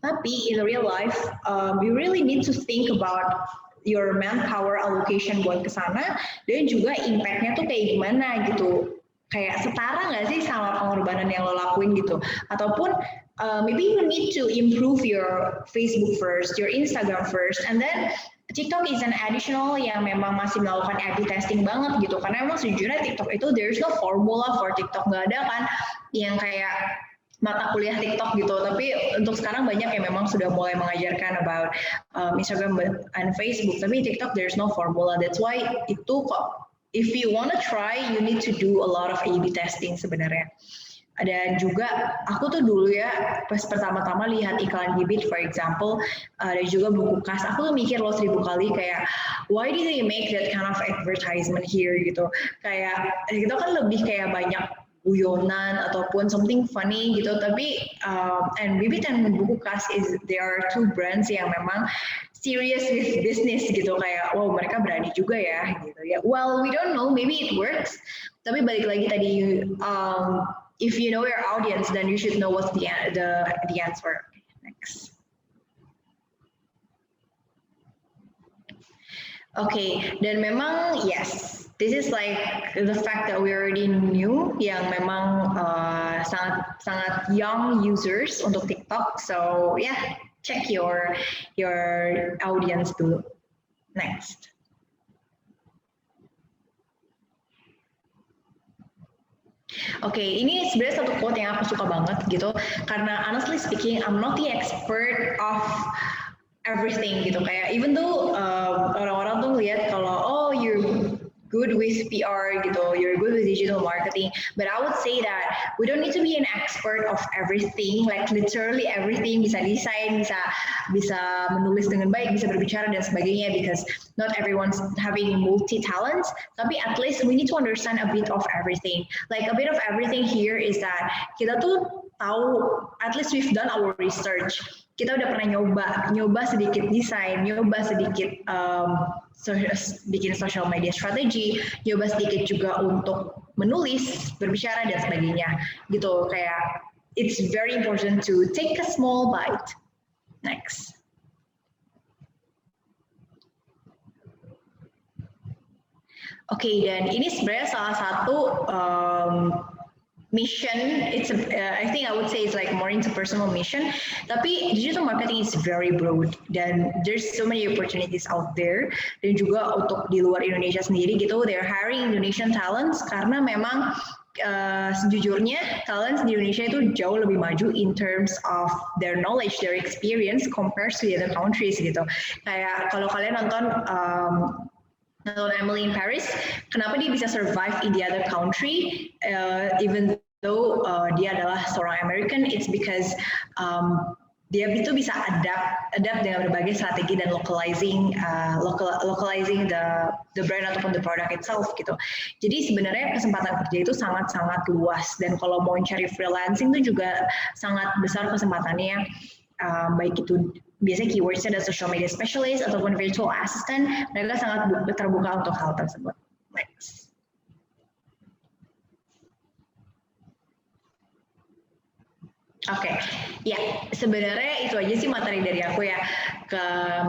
Tapi in real life, you really need to think about your manpower allocation buat ke sana, dan juga impact-nya tuh kayak gimana gitu. Kayak setara nggak sih sama pengorbanan yang lo lakuin gitu. Ataupun maybe you need to improve your Facebook first, your Instagram first, and then TikTok is an additional yang memang masih melakukan A/B testing banget gitu. Karena emang sejujurnya TikTok itu there's no formula for TikTok, nggak ada kan yang kayak mata kuliah TikTok gitu, tapi untuk sekarang banyak yang memang sudah mulai mengajarkan about Instagram and Facebook, tapi TikTok there's no formula. That's why itu kok if you wanna try, you need to do a lot of A/B testing sebenarnya. Dan juga aku tuh dulu ya pas pertama-tama lihat iklan Bibit for example, dan juga buku kas, aku tuh mikir loh 1000 kali kayak why did they make that kind of advertisement here gitu. Kayak itu kan lebih kayak banyak guyonan ataupun something funny gitu, tapi and Bibit dan buku kas they are two brands yang memang serious with business gitu, kayak wow mereka berani juga ya gitu ya. Well we don't know, maybe it works, tapi balik lagi tadi if you know your audience, then you should know what's the answer. Next. Okay, dan memang yes, this is like the fact that we already knew yang memang sangat young users untuk TikTok. So yeah, check your audience dulu. Next. Oke, ini sebenarnya satu quote yang aku suka banget gitu, karena honestly speaking, I'm not the expert of everything gitu. Kayak even though orang-orang tuh lihat kalau oh you're good with PR gitu, you're good with digital marketing, but I would say that we don't need to be an expert of everything, like literally everything, bisa desain, bisa menulis dengan baik, bisa berbicara dan sebagainya, because not everyone's having multi talents, tapi at least we need to understand a bit of everything. Like a bit of everything here is that kita tuh tahu, at least we've done our research. Kita udah pernah nyoba sedikit desain, nyoba sedikit bikin social media strategy, nyoba sedikit juga untuk menulis, berbicara dan sebagainya. Gitu, kayak it's very important to take a small bite. Next. Oke, dan ini sebenarnya salah satu mission, I think I would say it's like more into personal mission, tapi digital marketing is very broad dan there's so many opportunities out there, dan juga untuk di luar Indonesia sendiri gitu, they're hiring Indonesian talents karena memang sejujurnya talents di Indonesia itu jauh lebih maju in terms of their knowledge, their experience compared to the other countries gitu. Kayak kalau kalian nonton Emily in Paris, kenapa dia bisa survive in the other country even though dia adalah seorang American, it's because dia itu bisa adapt dengan berbagai strategi dan localizing the brand ataupun the product itself gitu. Jadi sebenarnya kesempatan kerja itu sangat-sangat luas, dan kalau mau cari freelancing itu juga sangat besar kesempatannya, baik itu biasanya keywordsnya ada social media specialist ataupun virtual assistant, mereka sangat terbuka untuk hal tersebut. Next. Oke, ya sebenarnya itu aja sih materi dari aku ya.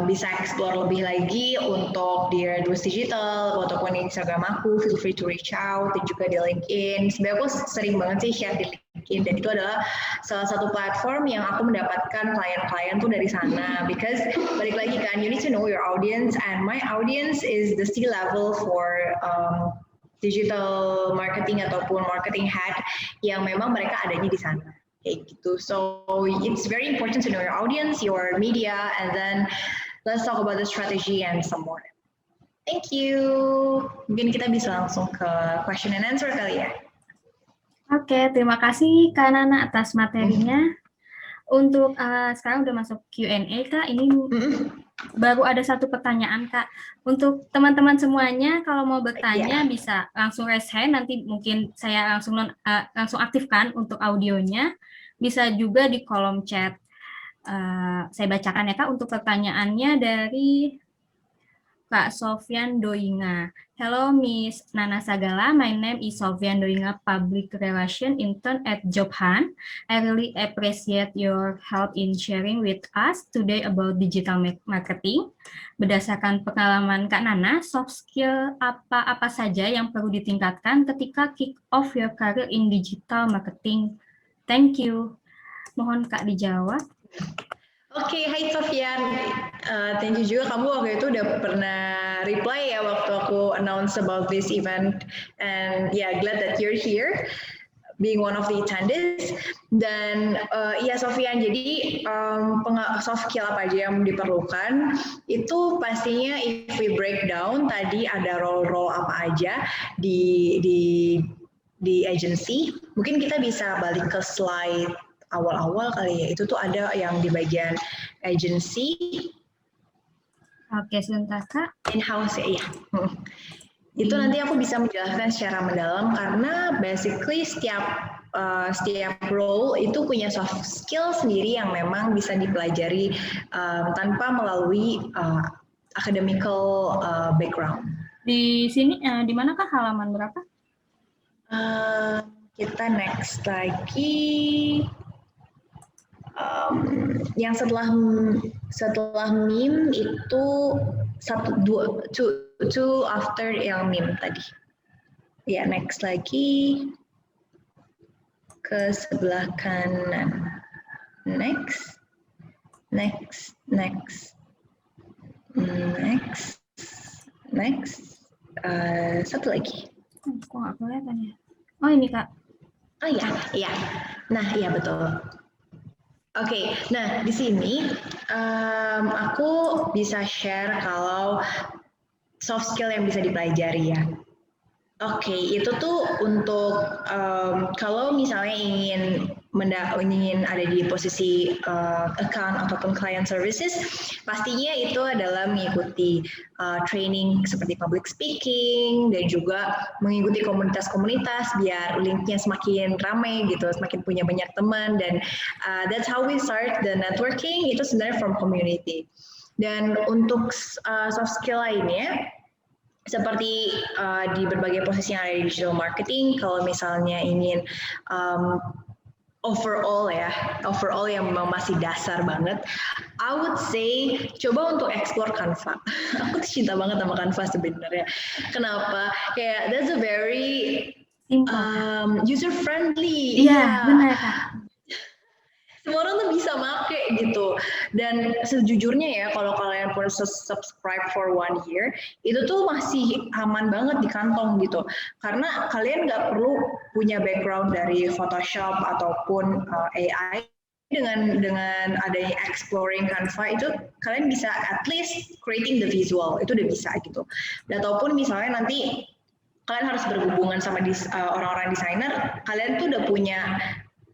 Bisa explore lebih lagi untuk di Redwood Digital ataupun Instagram aku, feel free to reach out, dan juga di LinkedIn. Sebenarnya aku sering banget sih share di LinkedIn LinkedIn, dan itu adalah salah satu platform yang aku mendapatkan klien-klien tuh dari sana, because balik lagi kan, you need to know your audience, and my audience is the C-level for digital marketing ataupun marketing head yang memang mereka adanya di sana. Kayak gitu. So it's very important to know your audience, your media, and then let's talk about the strategy and some more. Thank you. Mungkin kita bisa langsung ke question and answer kali ya.
Oke, terima kasih Kak Nana atas materinya. Untuk sekarang udah masuk Q&A Kak, ini baru ada satu pertanyaan Kak. Untuk teman-teman semuanya, kalau mau bertanya bisa langsung raise hand, nanti mungkin saya langsung aktifkan untuk audionya. Bisa juga di kolom chat. Saya bacakan ya Kak, untuk pertanyaannya dari Kak Sofyan Doinga. Hello Miss Nana Sagala, my name is Sofyan Doinga, Public Relation Intern at Job Hunt. I really appreciate your help in sharing with us today about digital marketing. Berdasarkan pengalaman Kak Nana, soft skill apa saja yang perlu ditingkatkan ketika kick off your career in digital marketing? Thank you. Mohon Kak dijawab.
Oke, hai Sofyan. Thank you juga, kamu waktu itu udah pernah reply ya waktu aku announce about this event, and yeah, glad that you're here being one of the attendees. Dan iya Sofyan, jadi soft skill apa aja yang diperlukan itu pastinya if we break down tadi ada role-role apa aja di agency. Mungkin kita bisa balik ke slide awal-awal kali ya, itu tuh ada yang di bagian agency.
Oke, sebentar Kak.
In-house ya. Itu nanti aku bisa menjelaskan secara mendalam karena basically setiap role itu punya soft skill sendiri yang memang bisa dipelajari tanpa melalui academical background.
Di sini, di manakah halaman berapa?
Kita next lagi. Yang setelah meme itu two after yang meme tadi. Ya, next lagi ke sebelah kanan. Next. Satu lagi.
Kok nggak kelihatan ya? Oh ini Kak.
Oh iya. Nah iya betul. Oke, nah di sini aku bisa share kalau soft skill yang bisa dipelajari ya. Oke, itu tuh untuk kalau misalnya ingin ada di posisi account ataupun client services, pastinya itu adalah mengikuti training seperti public speaking dan juga mengikuti komunitas-komunitas biar linknya semakin ramai gitu, semakin punya banyak teman, dan that's how we start the networking, itu sebenarnya from community. Dan untuk soft skill lainnya, seperti di berbagai posisi yang ada di digital marketing, kalau misalnya ingin overall yang memang masih dasar banget, I would say coba untuk explore Canva. Aku tuh cinta banget sama Canva sebenarnya. Kenapa? Kayak that's a very user friendly.
Iya, benar Kak.
Semua orang tuh bisa make gitu. Dan sejujurnya ya, kalau kalian pun subscribe for 1 year, itu tuh masih aman banget di kantong gitu. Karena kalian nggak perlu punya background dari Photoshop ataupun AI. Dengan adanya exploring Canva itu, kalian bisa at least creating the visual, itu udah bisa gitu. Ataupun misalnya nanti kalian harus berhubungan sama orang-orang desainer, kalian tuh udah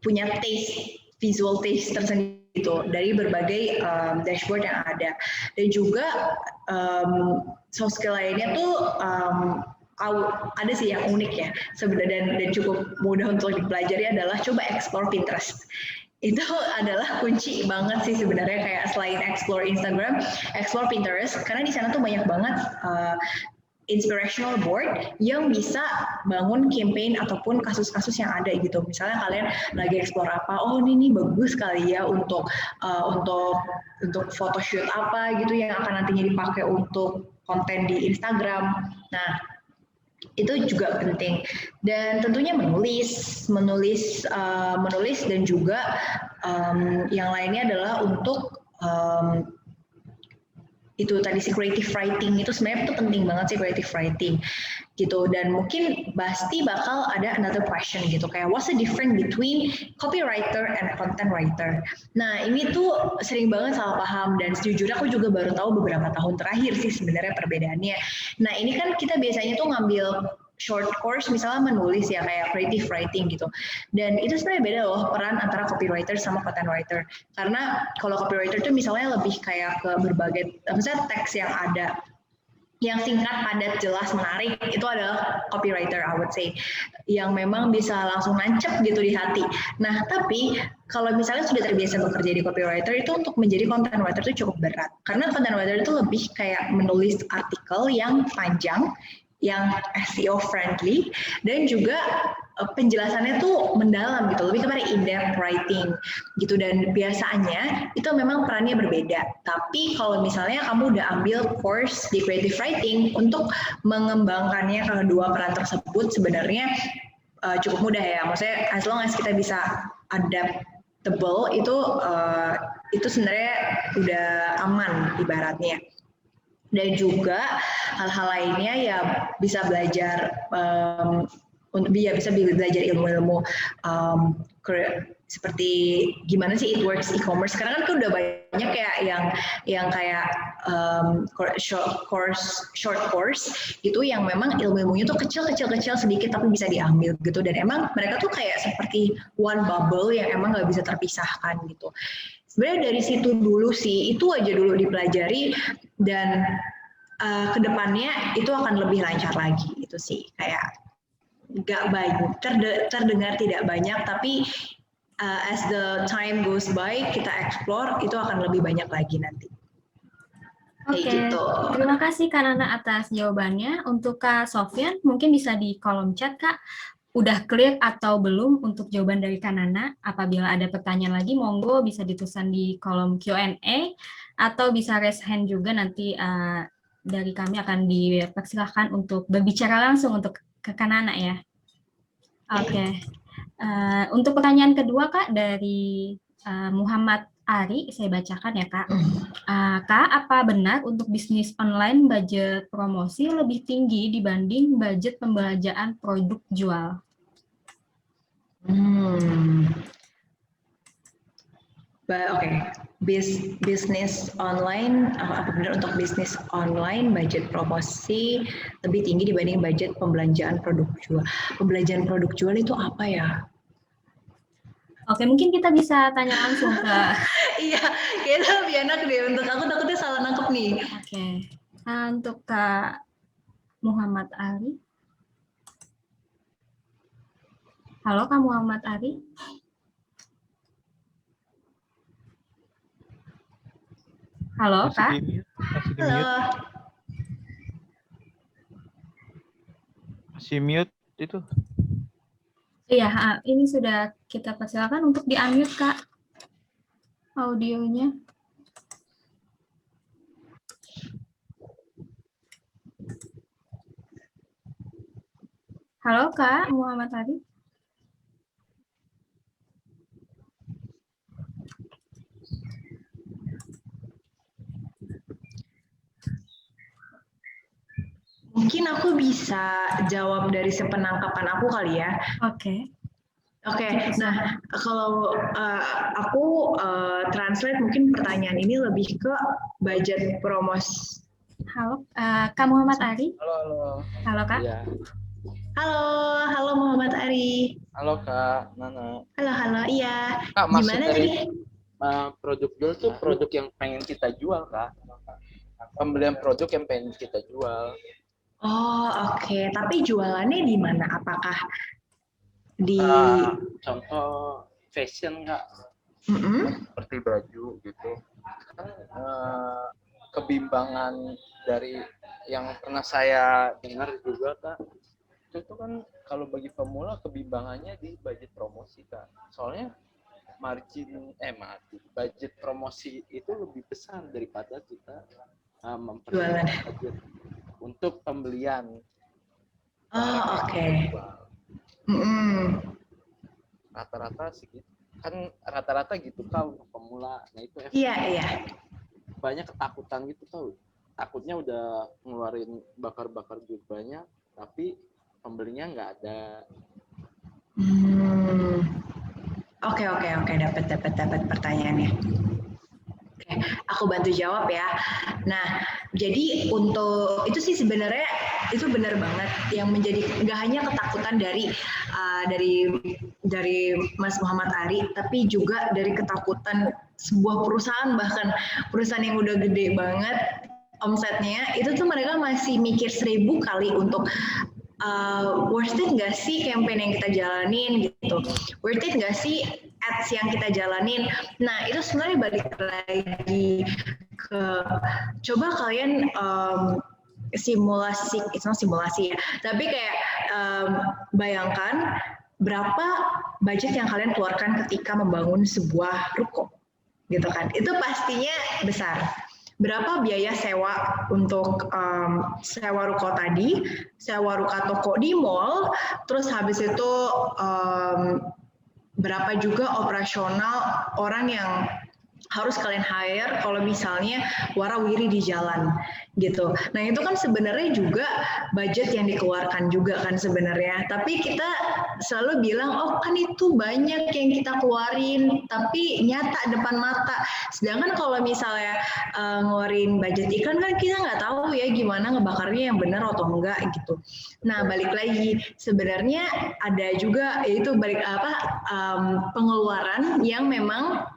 punya taste, visual taste tersendiri gitu dari berbagai dashboard yang ada. Dan juga soft skill lainnya tuh ada sih yang unik ya sebenarnya, dan cukup mudah untuk dipelajari adalah coba explore Pinterest. Itu adalah kunci banget sih sebenarnya, kayak selain explore Instagram, explore Pinterest, karena di sana tuh banyak banget inspirational board yang bisa bangun campaign ataupun kasus-kasus yang ada gitu. Misalnya kalian lagi explore apa, oh ini bagus kali ya untuk photoshoot apa gitu yang akan nantinya dipakai untuk konten di Instagram. Nah, itu juga penting. Dan tentunya menulis dan juga yang lainnya adalah untuk itu tadi si creative writing itu sebenarnya itu penting banget sih creative writing gitu. Dan mungkin pasti bakal ada another question gitu kayak what's the difference between copywriter and content writer. Nah ini tuh sering banget salah paham dan sejujurnya aku juga baru tahu beberapa tahun terakhir sih sebenarnya perbedaannya. Nah ini kan kita biasanya tuh ngambil short course misalnya menulis ya kayak creative writing gitu. Dan itu sebenarnya beda loh peran antara copywriter sama content writer. Karena kalau copywriter tuh misalnya lebih kayak ke berbagai misalnya teks yang ada yang singkat, padat, jelas, menarik itu adalah copywriter I would say yang memang bisa langsung nancep gitu di hati. Nah tapi kalau misalnya sudah terbiasa bekerja di copywriter itu untuk menjadi content writer itu cukup berat karena content writer itu lebih kayak menulis artikel yang panjang yang SEO friendly dan juga penjelasannya tuh mendalam gitu, lebih kepada in-depth writing gitu dan biasanya itu memang perannya berbeda. Tapi kalau misalnya kamu udah ambil course di creative writing untuk mengembangkannya ke kedua peran tersebut sebenarnya cukup mudah ya. Maksudnya as long as kita bisa adaptable itu sebenarnya udah aman ibaratnya. Dan juga hal-hal lainnya ya bisa belajar bisa belajar ilmu-ilmu seperti gimana sih it works e-commerce. Sekarang kan udah banyak kayak yang kayak short course gitu yang memang ilmu-ilmunya tuh kecil sedikit tapi bisa diambil gitu dan emang mereka tuh kayak seperti one bubble yang emang nggak bisa terpisahkan gitu. Sebenarnya dari situ dulu sih, itu aja dulu dipelajari dan kedepannya itu akan lebih lancar lagi itu sih kayak nggak banyak terdengar tidak banyak tapi as the time goes by kita explore itu akan lebih banyak lagi nanti. Kayak
Oke,
gitu.
terima kasih Kak Nana atas jawabannya. Untuk Kak Sofyan, mungkin bisa di kolom chat Kak, udah clear atau belum untuk jawaban dari Kak Nana. Apabila ada pertanyaan lagi, monggo bisa dituliskan di kolom Q&A atau bisa raise hand juga nanti dari kami akan dipersilakan untuk berbicara langsung untuk ke Kak Nana ya. Oke. Untuk pertanyaan kedua Kak dari Muhammad Ari, saya bacakan ya Kak. Kak, apa benar untuk bisnis online budget promosi lebih tinggi dibanding budget pembelanjaan produk jual?
Oke, bisnis online, apa benar untuk bisnis online budget promosi lebih tinggi dibanding budget pembelanjaan produk jual? Pembelanjaan produk jual itu apa ya?
Oke, mungkin kita bisa tanya langsung ke...
Iya, kayaknya lebih enak deh untuk aku takutnya salah nangkep nih.
Oke, untuk Kak Muhammad Ali. Halo Kak Muhammad Ali. Halo Kak.
Halo.
Masih mute itu.
Iya, ini sudah kita persilakan untuk di-unmute Kak audionya. Halo Kak Muhammad Ali.
Mungkin aku bisa jawab dari sepenangkapan aku kali ya.
Oke.
Oke, nah kalau aku translate mungkin pertanyaan ini lebih ke budget promos.
Halo, Kak Muhammad Ari.
Halo.
Halo Kak.
Iya.
Halo Muhammad Ari.
Halo Kak Nana.
Halo, iya.
Kak,
Gimana tadi?
Produk jual tuh produk yang pengen kita jual, Kak. Pembelian produk yang pengen kita jual.
Oh, oke. Tapi jualannya di mana? Apakah di
contoh fashion Kak? Seperti baju gitu. Kan kebimbangan dari yang pernah saya dengar juga Kak. Itu kan kalau bagi pemula kebimbangannya di budget promosi Kak. Soalnya budget promosi itu lebih besar daripada kita memperjualkan budget untuk pembelian.
Oh, oke.
Rata-rata segitu. Kan rata-rata gitu Kak untuk pemula. Nah itu
Iya.
banyak ketakutan gitu tau. Takutnya udah ngeluarin bakar-bakar duit banyak, tapi pembelinya nggak ada.
Oke, dapat pertanyaannya. Oke, aku bantu jawab ya. Nah, jadi untuk itu sih sebenarnya itu benar banget yang menjadi nggak hanya ketakutan dari Mas Muhammad Ari, tapi juga dari ketakutan sebuah perusahaan, bahkan perusahaan yang udah gede banget omsetnya, itu tuh mereka masih mikir 1000 kali untuk worth it nggak sih campaign yang kita jalanin gitu, worth it nggak sih ads yang kita jalanin. Nah itu sebenarnya balik lagi ke coba kalian simulasi, itu simulasi ya, tapi kayak bayangkan berapa budget yang kalian keluarkan ketika membangun sebuah ruko gitu kan, itu pastinya besar. Berapa biaya sewa untuk sewa ruko tadi, sewa ruko toko di mall, terus habis itu berapa juga operasional orang yang harus kalian hire kalau misalnya warawiri di jalan gitu. Nah itu kan sebenarnya juga budget yang dikeluarkan juga kan sebenarnya. Tapi kita selalu bilang oh kan itu banyak yang kita keluarin, tapi nyata depan mata. Sedangkan kalau misalnya ngeluarin budget iklan kan kita nggak tahu ya gimana ngebakarnya yang benar atau enggak gitu. Nah balik lagi sebenarnya ada juga yaitu pengeluaran yang memang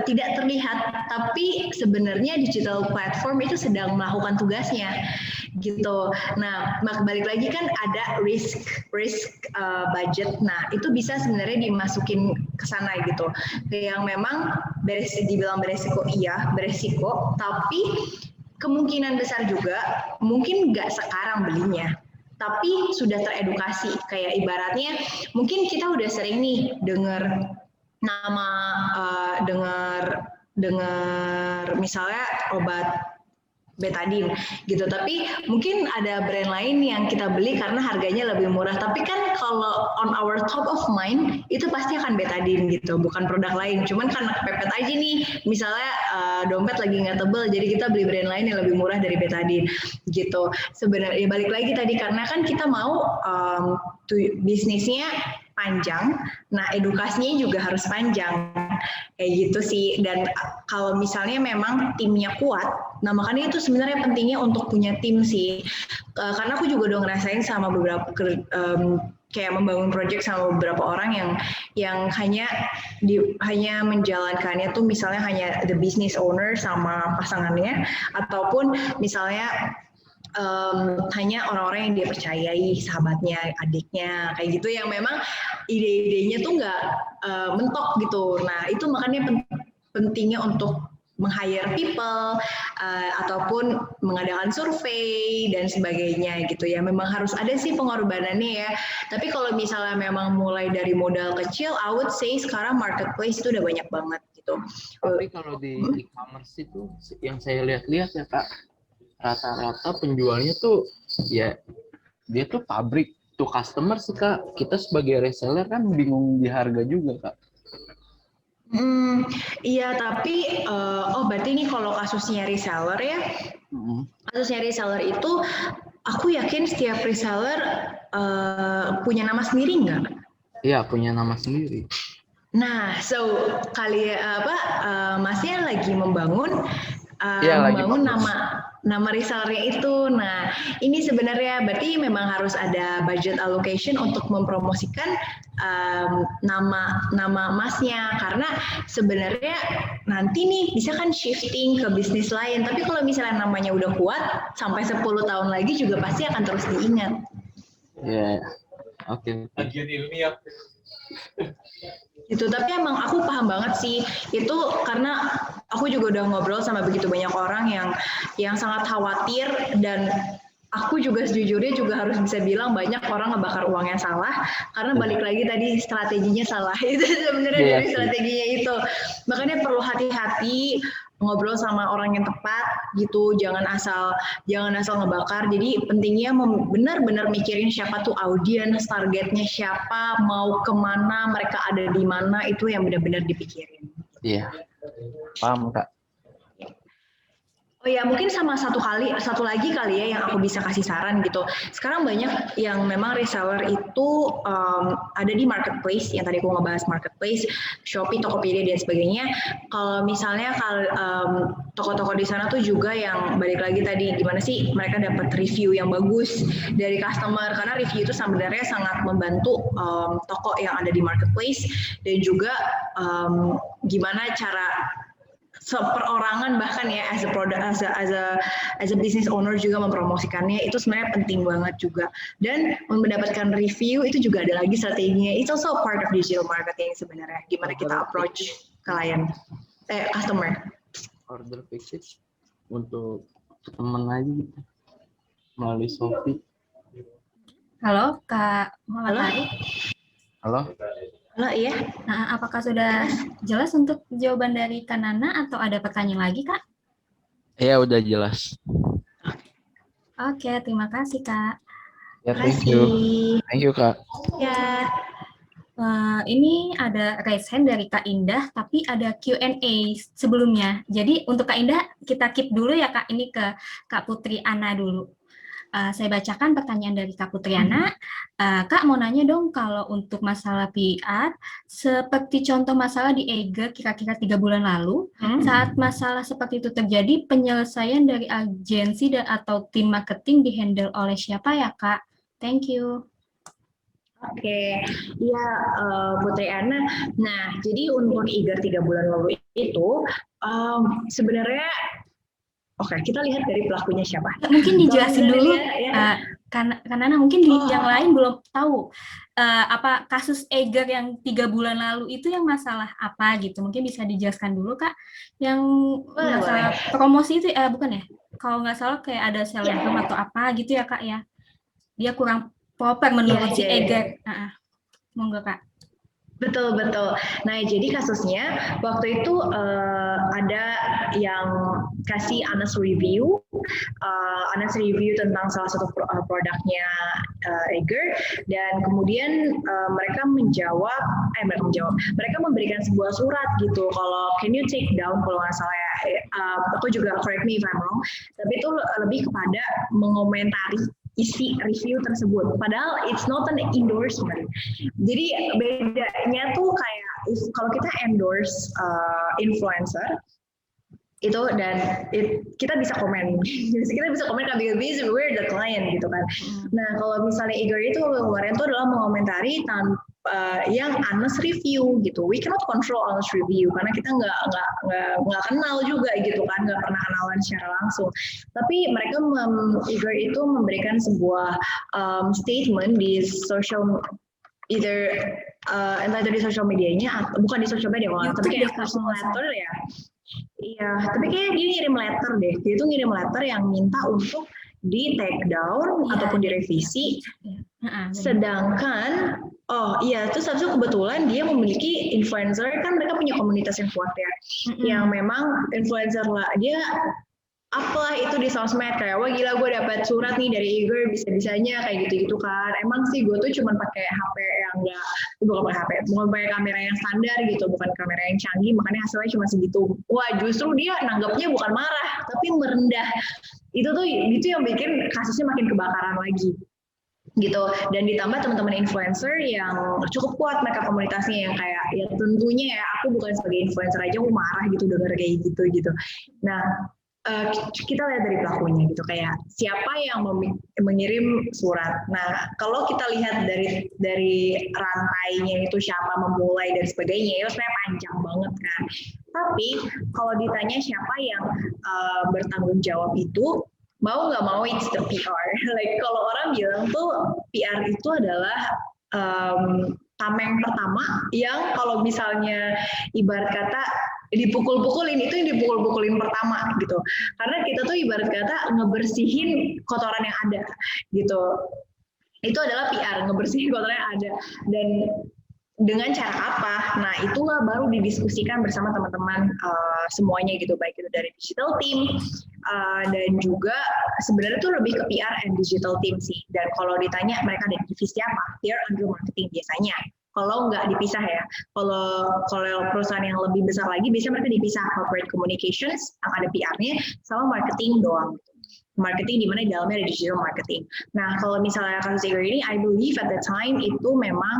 tidak terlihat, tapi sebenarnya digital platform itu sedang melakukan tugasnya gitu. Nah, balik lagi kan ada risk budget. Nah, itu bisa sebenarnya dimasukin ke sana gitu. Yang memang dibilang beresiko, iya beresiko, tapi kemungkinan besar juga mungkin nggak sekarang belinya, tapi sudah teredukasi. Kayak ibaratnya mungkin kita udah sering nih dengar nama dengar misalnya obat betadine gitu, tapi mungkin ada brand lain yang kita beli karena harganya lebih murah, tapi kan kalau on our top of mind itu pasti akan betadine gitu, bukan produk lain. Cuman karena kepepet aja nih misalnya dompet lagi nggak tebel, jadi kita beli brand lain yang lebih murah dari betadine gitu. Sebenarnya balik lagi tadi karena kan kita mau bisnisnya panjang, nah edukasinya juga harus panjang, kayak gitu sih. Dan kalau misalnya memang timnya kuat, nah makanya itu sebenarnya pentingnya untuk punya tim sih, karena aku juga udah ngerasain sama beberapa kayak membangun project sama beberapa orang yang hanya menjalankannya tuh misalnya hanya the business owner sama pasangannya, ataupun misalnya hanya orang-orang yang dia percayai, sahabatnya, adiknya, kayak gitu yang memang ide-idenya tuh nggak mentok gitu. Nah itu makanya pentingnya untuk meng-hire people ataupun mengadakan survei dan sebagainya gitu ya. Memang harus ada sih pengorbanannya ya. Tapi kalau misalnya memang mulai dari modal kecil, I would say sekarang marketplace itu udah banyak banget gitu.
Tapi kalau di e-commerce itu yang saya lihat-lihat ya Kak, rata-rata penjualnya tuh ya dia tuh pabrik to customer sih Kak. Kita sebagai reseller kan bingung di harga juga Kak.
Iya tapi berarti ini kalau kasusnya reseller ya, kasusnya reseller itu aku yakin setiap reseller punya nama sendiri nggak?
Iya punya nama sendiri.
Nah, Masnya lagi membangun nama resellernya itu. Nah, ini sebenarnya berarti memang harus ada budget allocation untuk mempromosikan nama Masnya, karena sebenarnya nanti nih bisa kan shifting ke bisnis lain. Tapi kalau misalnya namanya udah kuat, sampai 10 tahun lagi juga pasti akan terus diingat.
Iya, oke.
Bagian ilmiah.
Gitu, tapi emang aku paham banget sih itu, karena aku juga udah ngobrol sama begitu banyak orang yang sangat khawatir, dan aku juga sejujurnya juga harus bisa bilang banyak orang ngebakar uangnya salah karena balik lagi tadi strateginya salah. Itu sebenarnya dari strateginya itu Makanya perlu hati-hati ngobrol sama orang yang tepat gitu, jangan asal ngebakar. Jadi pentingnya benar-benar mikirin siapa tuh audiens, targetnya siapa, mau kemana, mereka ada di mana, itu yang benar-benar dipikirin.
Iya, paham Kak.
Oh ya, mungkin sama satu lagi kali ya yang aku bisa kasih saran gitu. Sekarang banyak yang memang reseller itu ada di marketplace, yang tadi aku ngebahas marketplace, Shopee, Tokopedia dan sebagainya. Kalau misalnya toko-toko di sana tuh juga yang balik lagi tadi, gimana sih mereka dapat review yang bagus dari customer, karena review itu sebenarnya sangat membantu toko yang ada di marketplace, dan juga gimana cara seperorangan bahkan ya as a product, as a business owner juga mempromosikannya, itu sebenarnya penting banget juga. Dan mendapatkan review itu juga ada lagi strateginya. It's also a part of digital marketing sebenarnya, gimana kita approach klien, customer.
Order fixed untuk teman lagi gitu, melalui Shopee.
Halo Kak Muhammad Arif.
Halo.
Halo, iya.
Nah, apakah sudah jelas untuk jawaban dari Kak Nana atau ada pertanyaan lagi, Kak?
Iya, udah jelas.
Oke, terima kasih, Kak.
Ya, thank you. Thank you, Kak.
Ya.
Ini ada raise hand dari Kak Indah, tapi ada Q&A sebelumnya. Jadi untuk Kak Indah, kita keep dulu ya, Kak. Ini ke Kak Putri Ana dulu. Saya bacakan pertanyaan dari Kak Putriana. Kak mau nanya dong, kalau untuk masalah PR, seperti contoh masalah di Eiger kira-kira 3 bulan lalu, saat masalah seperti itu terjadi, penyelesaian dari agensi atau tim marketing dihandle oleh siapa ya Kak? Thank you.
Oke, ya Putri Ana. Nah, jadi untuk Eiger 3 bulan lalu itu sebenarnya kita lihat dari pelakunya siapa.
Mungkin dijelasin dulu, karena mungkin yang lain belum tahu apa kasus Eiger yang 3 bulan lalu itu yang masalah apa gitu. Mungkin bisa dijelaskan dulu Kak. Yang masalah promosi itu bukan ya? Kalau nggak salah kayak ada selebgram atau apa gitu ya Kak ya. Dia kurang proper menurut si Eiger. Monggo Kak.
Betul. Nah, jadi kasusnya waktu itu ada yang kasih honest review tentang salah satu produknya Eiger, dan kemudian mereka memberikan sebuah surat gitu, kalau can you take down, kalau nggak salah ya, aku juga correct me if I'm wrong, tapi itu lebih kepada mengomentari isi review tersebut. Padahal it's not an endorsement. Jadi bedanya tuh kayak kalau kita endorse influencer itu, dan kita bisa komen, kan, because we're the client gitu kan. Nah, kalau misalnya Eiger itu kemarin tuh adalah mengomentari yang honest review gitu. We cannot control honest review karena kita nggak kenal juga gitu kan, nggak pernah kenalan secara langsung. Tapi mereka Eiger itu memberikan sebuah statement di entah itu di social medianya, bukan di social media, tapi kayak personal letter ya. Iya, tapi kayak dia ngirim letter deh. Dia tuh ngirim letter yang minta untuk di take down ataupun direvisi. Sedangkan terus habis itu kebetulan dia memiliki influencer, kan mereka punya komunitas yang kuat ya. Yang memang influencer lah, dia apalah itu di sosmed, kayak wah gila gue dapat surat nih dari Eiger, bisa-bisanya kayak gitu-gitu kan. Emang sih gue tuh cuma pakai HP yang bukan pakai kamera yang standar gitu, bukan kamera yang canggih, makanya hasilnya cuma segitu. Wah, justru dia nanggapnya bukan marah tapi merendah. Itu yang bikin kasusnya makin kebakaran lagi gitu. Dan ditambah teman-teman influencer yang cukup kuat mereka komunitasnya, yang kayak ya tentunya ya aku bukan sebagai influencer aja aku marah gitu dengar kayak gitu. Nah, kita lihat dari pelakunya gitu, kayak siapa yang mengirim surat. Nah, kalau kita lihat dari rantainya itu siapa memulai dan sebagainya, itu sebenarnya panjang banget kan. Tapi kalau ditanya siapa yang bertanggung jawab itu, mau nggak mau it's the PR. Like kalau orang bilang tuh PR itu adalah tameng pertama yang kalau misalnya ibarat kata dipukul-pukulin, itu yang dipukul-pukulin pertama gitu. Karena kita tuh ibarat kata ngebersihin kotoran yang ada gitu. Itu adalah PR, ngebersihin kotoran yang ada. Dan dengan cara apa? Nah, itulah baru didiskusikan bersama teman-teman semuanya gitu, baik itu dari digital team dan juga sebenarnya tuh lebih ke PR and digital team sih. Dan kalau ditanya mereka ada divisi apa, PR under marketing biasanya. Kalau nggak dipisah ya, kalau perusahaan yang lebih besar lagi, biasanya mereka dipisah corporate communications, yang ada PR-nya, sama marketing doang. Marketing di mana di dalamnya ada digital marketing. Nah, kalau misalnya kasus Igor ini, I believe at the time itu memang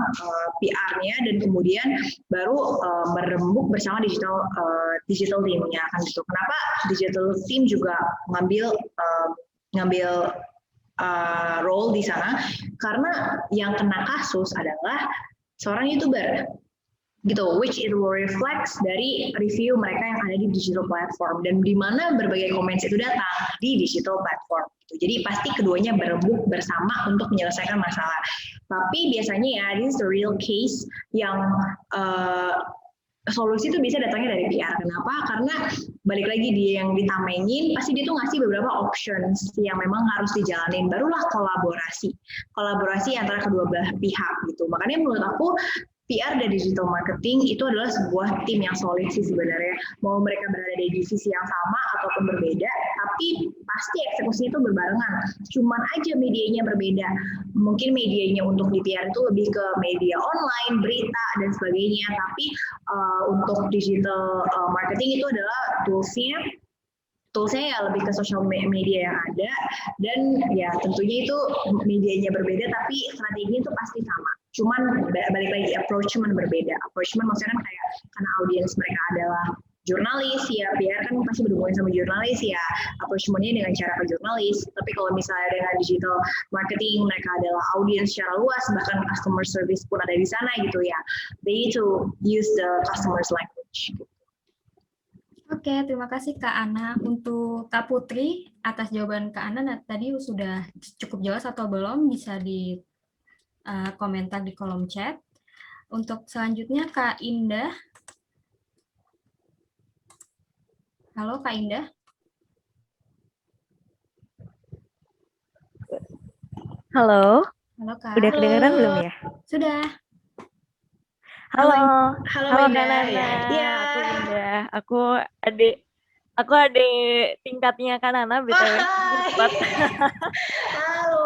PR-nya dan kemudian baru merembuk bersama digital team-nya kan gitu. Kenapa digital team juga ngambil role di sana? Karena yang kena kasus adalah seorang YouTuber gitu, which it will reflect dari review mereka yang ada di digital platform dan di mana berbagai comments itu datang di digital platform gitu. Jadi pasti keduanya berembuk bersama untuk menyelesaikan masalah. Tapi biasanya ya, this is the real case yang solusi itu bisa datangnya dari PR. Kenapa? Karena balik lagi dia yang ditamenyin, pasti dia tuh ngasih beberapa options yang memang harus dijalanin. Barulah kolaborasi antara kedua belah pihak gitu. Makanya menurut aku PR dan digital marketing itu adalah sebuah tim yang solid sih sebenarnya. Mau mereka berada di divisi yang sama ataupun berbeda, tapi pasti eksekusinya itu berbarengan. Cuman aja medianya berbeda. Mungkin medianya untuk di PR itu lebih ke media online, berita, dan sebagainya. Tapi untuk digital marketing itu adalah toolsnya ya lebih ke social media yang ada, dan ya tentunya itu medianya berbeda tapi strateginya itu pasti sama. Cuman balik lagi approachment berbeda. Approachment maksudnya kan kayak karena audiens mereka adalah jurnalis ya, PR kan pasti berhubungan sama jurnalis ya, approachment-nya dengan cara ke jurnalis. Tapi kalau misalnya dengan digital marketing mereka adalah audiens secara luas, bahkan customer service pun ada di sana gitu ya. They need to use the customer's language.
Oke, terima kasih Kak Ana. Untuk Kak Putri, atas jawaban Kak Ana tadi sudah cukup jelas atau belum, bisa di komentar di kolom chat. Untuk selanjutnya Kak Indah. Halo Kak Indah.
Halo.
Halo Kak.
Udah kedengeran belum ya?
Sudah.
Halo.
Halo
Kak Nana.
Iya.
Aku Indah. Aku adik tingkatnya Kak Nana BTW.
Halo.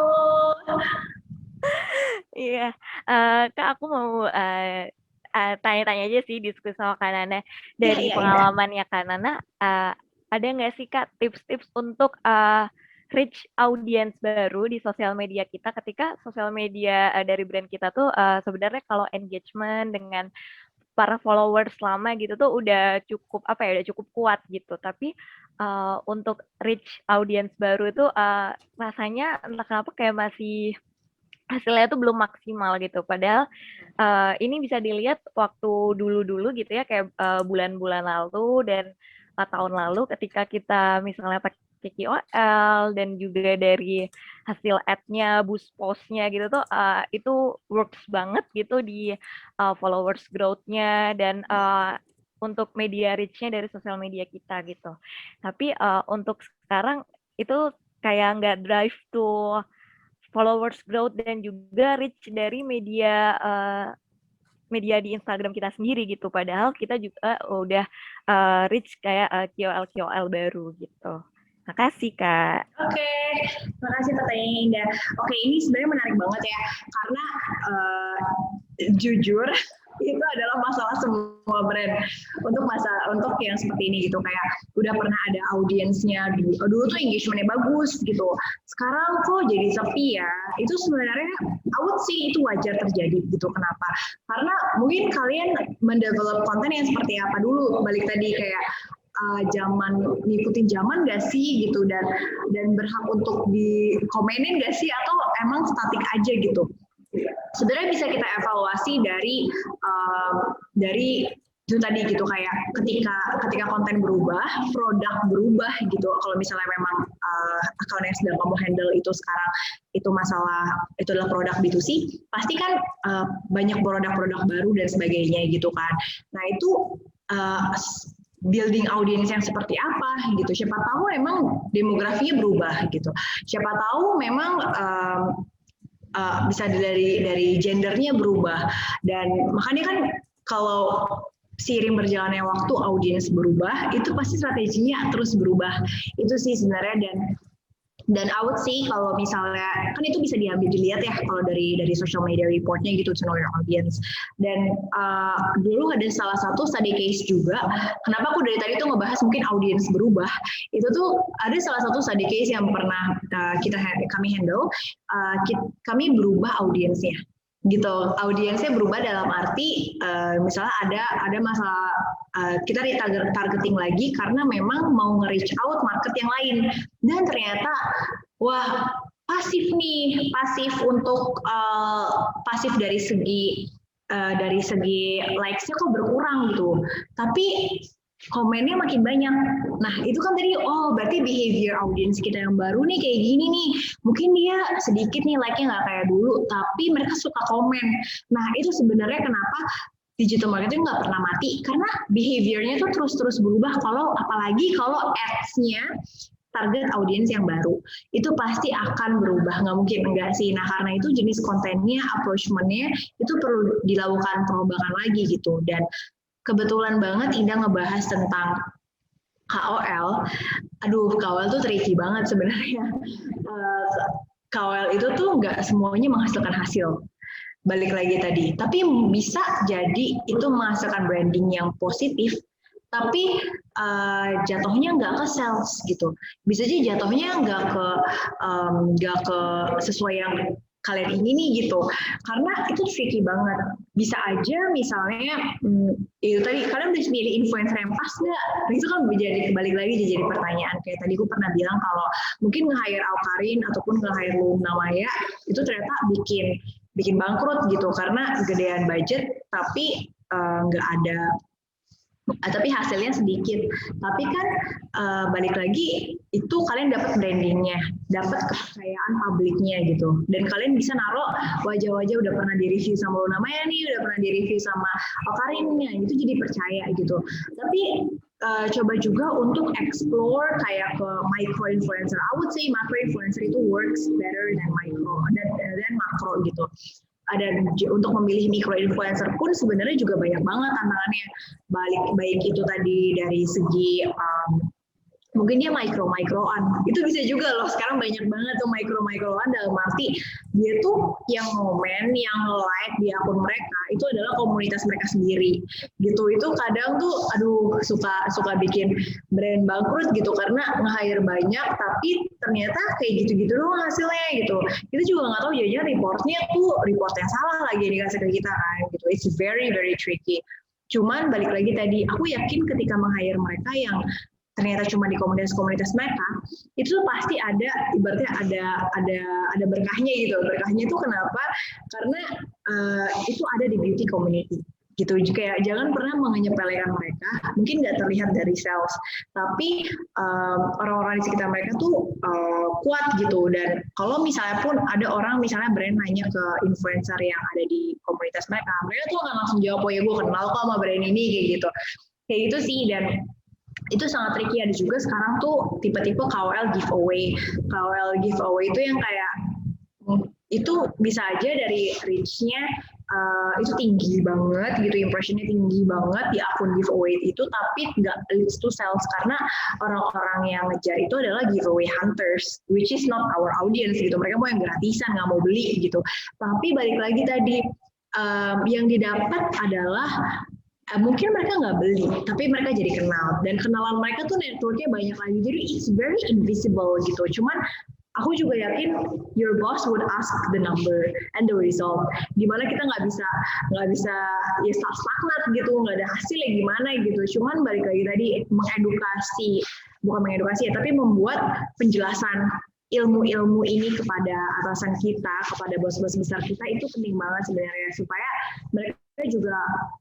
Iya. Kak, aku mau tanya-tanya aja sih, diskusi sama Kak Nana. Dari pengalamannya Kak Nana, ada nggak sih Kak tips-tips untuk reach audience baru di sosial media kita ketika sosial media dari brand kita tuh sebenarnya kalau engagement dengan para followers lama gitu tuh udah cukup udah cukup kuat gitu, tapi untuk reach audience baru itu rasanya entah kenapa kayak masih hasilnya tuh belum maksimal gitu. Padahal ini bisa dilihat waktu dulu-dulu gitu ya, kayak bulan-bulan lalu dan tahun lalu ketika kita misalnya pakai KOL dan juga dari hasil ad-nya, boost post-nya gitu tuh itu works banget gitu di followers growth-nya dan untuk media reach-nya dari sosial media kita gitu. Tapi untuk sekarang itu kayak nggak drive to followers growth dan juga reach dari media di Instagram kita sendiri gitu. Padahal kita juga udah reach kayak KOL baru gitu. Makasih Kak.
Oke, makasih pertanyaannya Indah. Oke, ini sebenarnya menarik banget ya, karena jujur itu adalah masalah semua brand untuk yang seperti ini gitu, kayak udah pernah ada audiensnya dulu tuh engagementnya bagus gitu, sekarang kok jadi sepi ya. Itu sebenarnya I would say itu wajar terjadi gitu. Kenapa? Karena mungkin kalian mendevelop konten yang seperti apa dulu, balik tadi kayak ngikutin zaman gak sih gitu, dan berhak untuk dikomenin gak sih, atau emang statik aja gitu. Sebenarnya bisa kita evaluasi dari itu tadi gitu, kayak ketika konten berubah, produk berubah gitu. Kalau misalnya memang account yang sedang kamu handle itu sekarang itu adalah produk B2C, pasti kan banyak produk-produk baru dan sebagainya gitu kan. Nah itu building audience yang seperti apa gitu. Siapa tahu emang demografinya berubah gitu. Siapa tahu memang bisa dari gendernya berubah, dan makanya kan kalau seiring berjalannya waktu audiens berubah, itu pasti strateginya terus berubah. Itu sih sebenarnya. Dan I would say kalau misalnya kan itu bisa dilihat ya kalau dari social media reportnya gitu, to know your audience. Dan dulu ada salah satu study case juga. Kenapa aku dari tadi tuh ngebahas mungkin audiens berubah? Itu tuh ada salah satu study case yang pernah kami handle. Kami berubah audiensnya gitu. Audiensnya berubah dalam arti misalnya ada masalah, kita targeting lagi karena memang mau nge-reach out market yang lain, dan ternyata wah pasif untuk pasif dari segi likes-nya kok berkurang gitu, tapi komennya makin banyak. Nah, itu kan tadi, berarti behavior audience kita yang baru nih kayak gini nih. Mungkin dia sedikit nih like-nya nggak kayak dulu, tapi mereka suka komen. Nah, itu sebenarnya kenapa digital marketing nggak pernah mati, karena behavior-nya tuh terus-terus berubah. Apalagi kalau ads-nya target audiens yang baru, itu pasti akan berubah, nggak mungkin enggak sih. Nah, karena itu jenis kontennya, approachment-nya itu perlu dilakukan perubahan lagi gitu. Dan kebetulan banget Indah ngebahas tentang KOL. Aduh, KOL tuh tricky banget sebenarnya. KOL itu tuh nggak semuanya menghasilkan hasil. Balik lagi tadi, tapi bisa jadi itu menghasilkan branding yang positif, tapi jatuhnya nggak ke sales gitu. Bisa aja jatuhnya nggak ke sesuai yang kalian ingin nih gitu, karena itu tricky banget. Bisa aja misalnya itu tadi kalian udah pilih influencer yang pas nggak? Itu kan balik lagi jadi pertanyaan. Kayak tadi gue pernah bilang kalau mungkin nge-hire Awkarin ataupun nge-hire Luna Maya itu ternyata bikin bangkrut gitu karena gedean budget tapi nggak ada, tapi hasilnya sedikit. Tapi kan balik lagi itu kalian dapat brandingnya, dapat kepercayaan publiknya gitu, dan kalian bisa naruh wajah-wajah udah pernah di-review sama Luna Maya nih, udah pernah di-review sama Awkarinnya, itu jadi percaya gitu. Tapi coba juga untuk explore kayak ke micro influencer. I would say macro influencer itu works better than micro dan makro gitu. Dan untuk memilih micro influencer pun sebenarnya juga banyak banget tantangannya. Baik itu tadi dari segi mungkin dia micro-microan, itu bisa juga loh. Sekarang banyak banget tuh micro-microan, dalam arti dia tuh yang komen, yang like di akun mereka itu adalah komunitas mereka sendiri gitu. Itu kadang tuh aduh suka bikin brand bangkrut gitu, karena nge-hire banyak tapi ternyata kayak gitu-gitu doang hasilnya gitu. Kita juga nggak tahu jadinya reportnya tuh report yang salah lagi dikasih ke kita kan gitu. It's very very tricky. Cuman balik lagi tadi, aku yakin ketika meng-hire mereka yang ternyata cuma di komunitas-komunitas mereka, itu pasti ada, ibaratnya ada berkahnya gitu. Berkahnya itu kenapa? Karena itu ada di beauty community gitu. Kayak jangan pernah menyepelekan mereka. Mungkin nggak terlihat dari sales, tapi orang-orang di sekitar mereka tuh kuat gitu. Dan kalau misalnya pun ada orang, misalnya brand nanya ke influencer yang ada di komunitas mereka tuh akan langsung jawab, oh ya gue kenal kok sama brand ini kayak gitu. Kayak gitu sih. Dan itu sangat tricky. Ada juga sekarang tuh tipe-tipe KOL giveaway. KOL giveaway itu yang kayak itu bisa aja dari reach-nya itu tinggi banget gitu, impression-nya tinggi banget di akun giveaway itu, tapi nggak leads to sales karena orang-orang yang ngejar itu adalah giveaway hunters, which is not our audience gitu. Mereka mau yang gratisan, nggak mau beli gitu. Tapi balik lagi tadi, yang didapat adalah mungkin mereka nggak beli, tapi mereka jadi kenal, dan kenalan mereka tuh networknya banyak lagi. Jadi it's very invisible gitu. Cuman aku juga yakin your boss would ask the number and the result. Dimana kita nggak bisa ya stagnant gitu, nggak ada hasilnya gimana gitu. Cuman balik lagi tadi bukan mengedukasi ya, tapi membuat penjelasan ilmu-ilmu ini kepada atasan kita, kepada bos-bos besar kita, itu penting banget sebenarnya, supaya mereka juga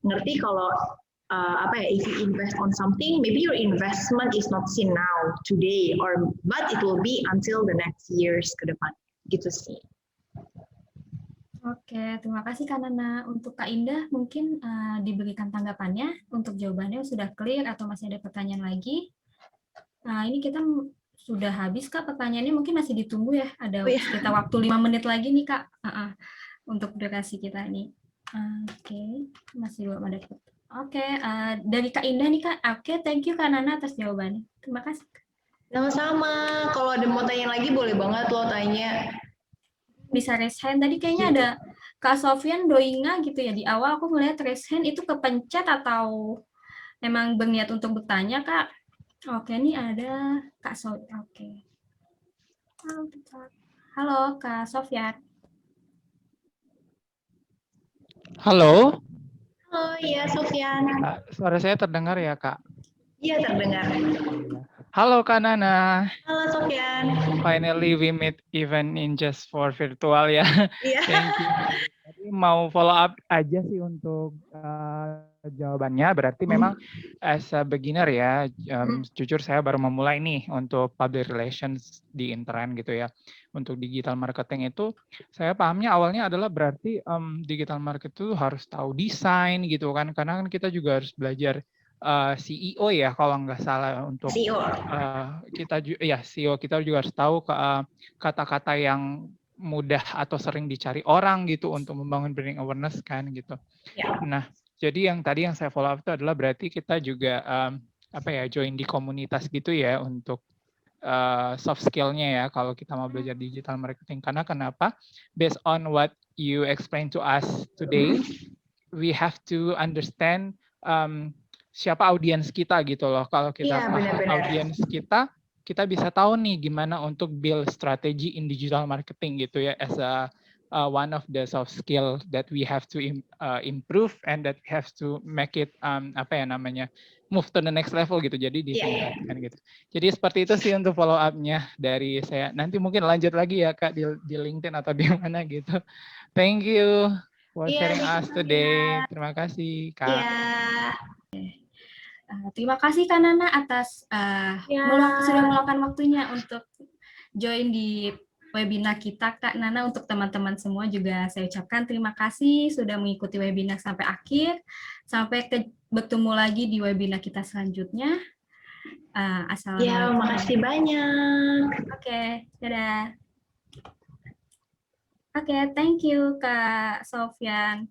ngerti kalau if you invest on something, maybe your investment is not seen now, today, but it will be until the next years ke depan. Gitu sih.
Oke, terima kasih Kak Nana. Untuk Kak Indah, mungkin diberikan tanggapannya. Untuk jawabannya sudah clear atau masih ada pertanyaan lagi? Ini kita sudah habis Kak pertanyaannya, mungkin masih ditunggu ya, ada
Oh, iya.
sekitar waktu 5 menit lagi nih Kak untuk durasi kita nih. Oke, masih belum ada. Oke, dari Kak Indah nih Kak. Oke, thank you Kak Nana atas jawabannya. Terima kasih.
Sama-sama. Kalau ada mau tanya lagi boleh banget lo tanya.
Bisa raise hand. Tadi kayaknya ada Kak Sofyan Doinga gitu ya. Di awal aku melihat raise hand itu kepencet atau memang berniat untuk bertanya Kak? Oke, ini ada Kak Sofyan. Oke. Halo Kak Sofyan.
Halo,
Halo, iya Sofyan.
suara saya terdengar ya, Kak?
Iya terdengar.
Halo, Kak Nana.
Halo Sofyan.
Finally we meet even in just for virtual ya.
Iya.
Thank you. Tadi mau follow up aja sih untuk jawabannya. Berarti memang as a beginner ya, jujur saya baru memulai nih untuk public relations di intern gitu ya. Untuk digital marketing itu, saya pahamnya awalnya adalah berarti digital marketing itu harus tahu desain gitu kan. Karena kan kita juga harus belajar CEO ya kalau nggak salah untuk
CEO.
CEO kita juga harus tahu kata-kata yang mudah atau sering dicari orang gitu untuk membangun branding awareness kan gitu.
Ya.
Nah, jadi yang tadi yang saya follow up itu adalah berarti kita juga join di komunitas gitu ya untuk soft skill-nya ya kalau kita mau belajar digital marketing. Karena kenapa? Based on what you explain to us today, we have to understand siapa audiens kita gitu loh. Kalau kita paham audiens kita bisa tahu nih gimana untuk build strategi in digital marketing gitu ya as a one of the soft skill that we have to improve and that we have to make it move to the next level gitu. Jadi ditingkatkan gitu. Jadi seperti itu sih untuk follow up-nya dari saya. Nanti mungkin lanjut lagi ya Kak di LinkedIn atau di mana gitu. Thank you for sharing us today. Terima kasih Kak.
Terima kasih Kak Nana atas sudah meluangkan waktunya untuk join di webinar kita Kak Nana. Untuk teman-teman semua juga saya ucapkan terima kasih sudah mengikuti webinar sampai akhir. Sampai bertemu lagi di webinar kita selanjutnya. Assalamualaikum.
Ya, makasih banyak.
Oke, dadah. Oke, thank you Kak Sofyan.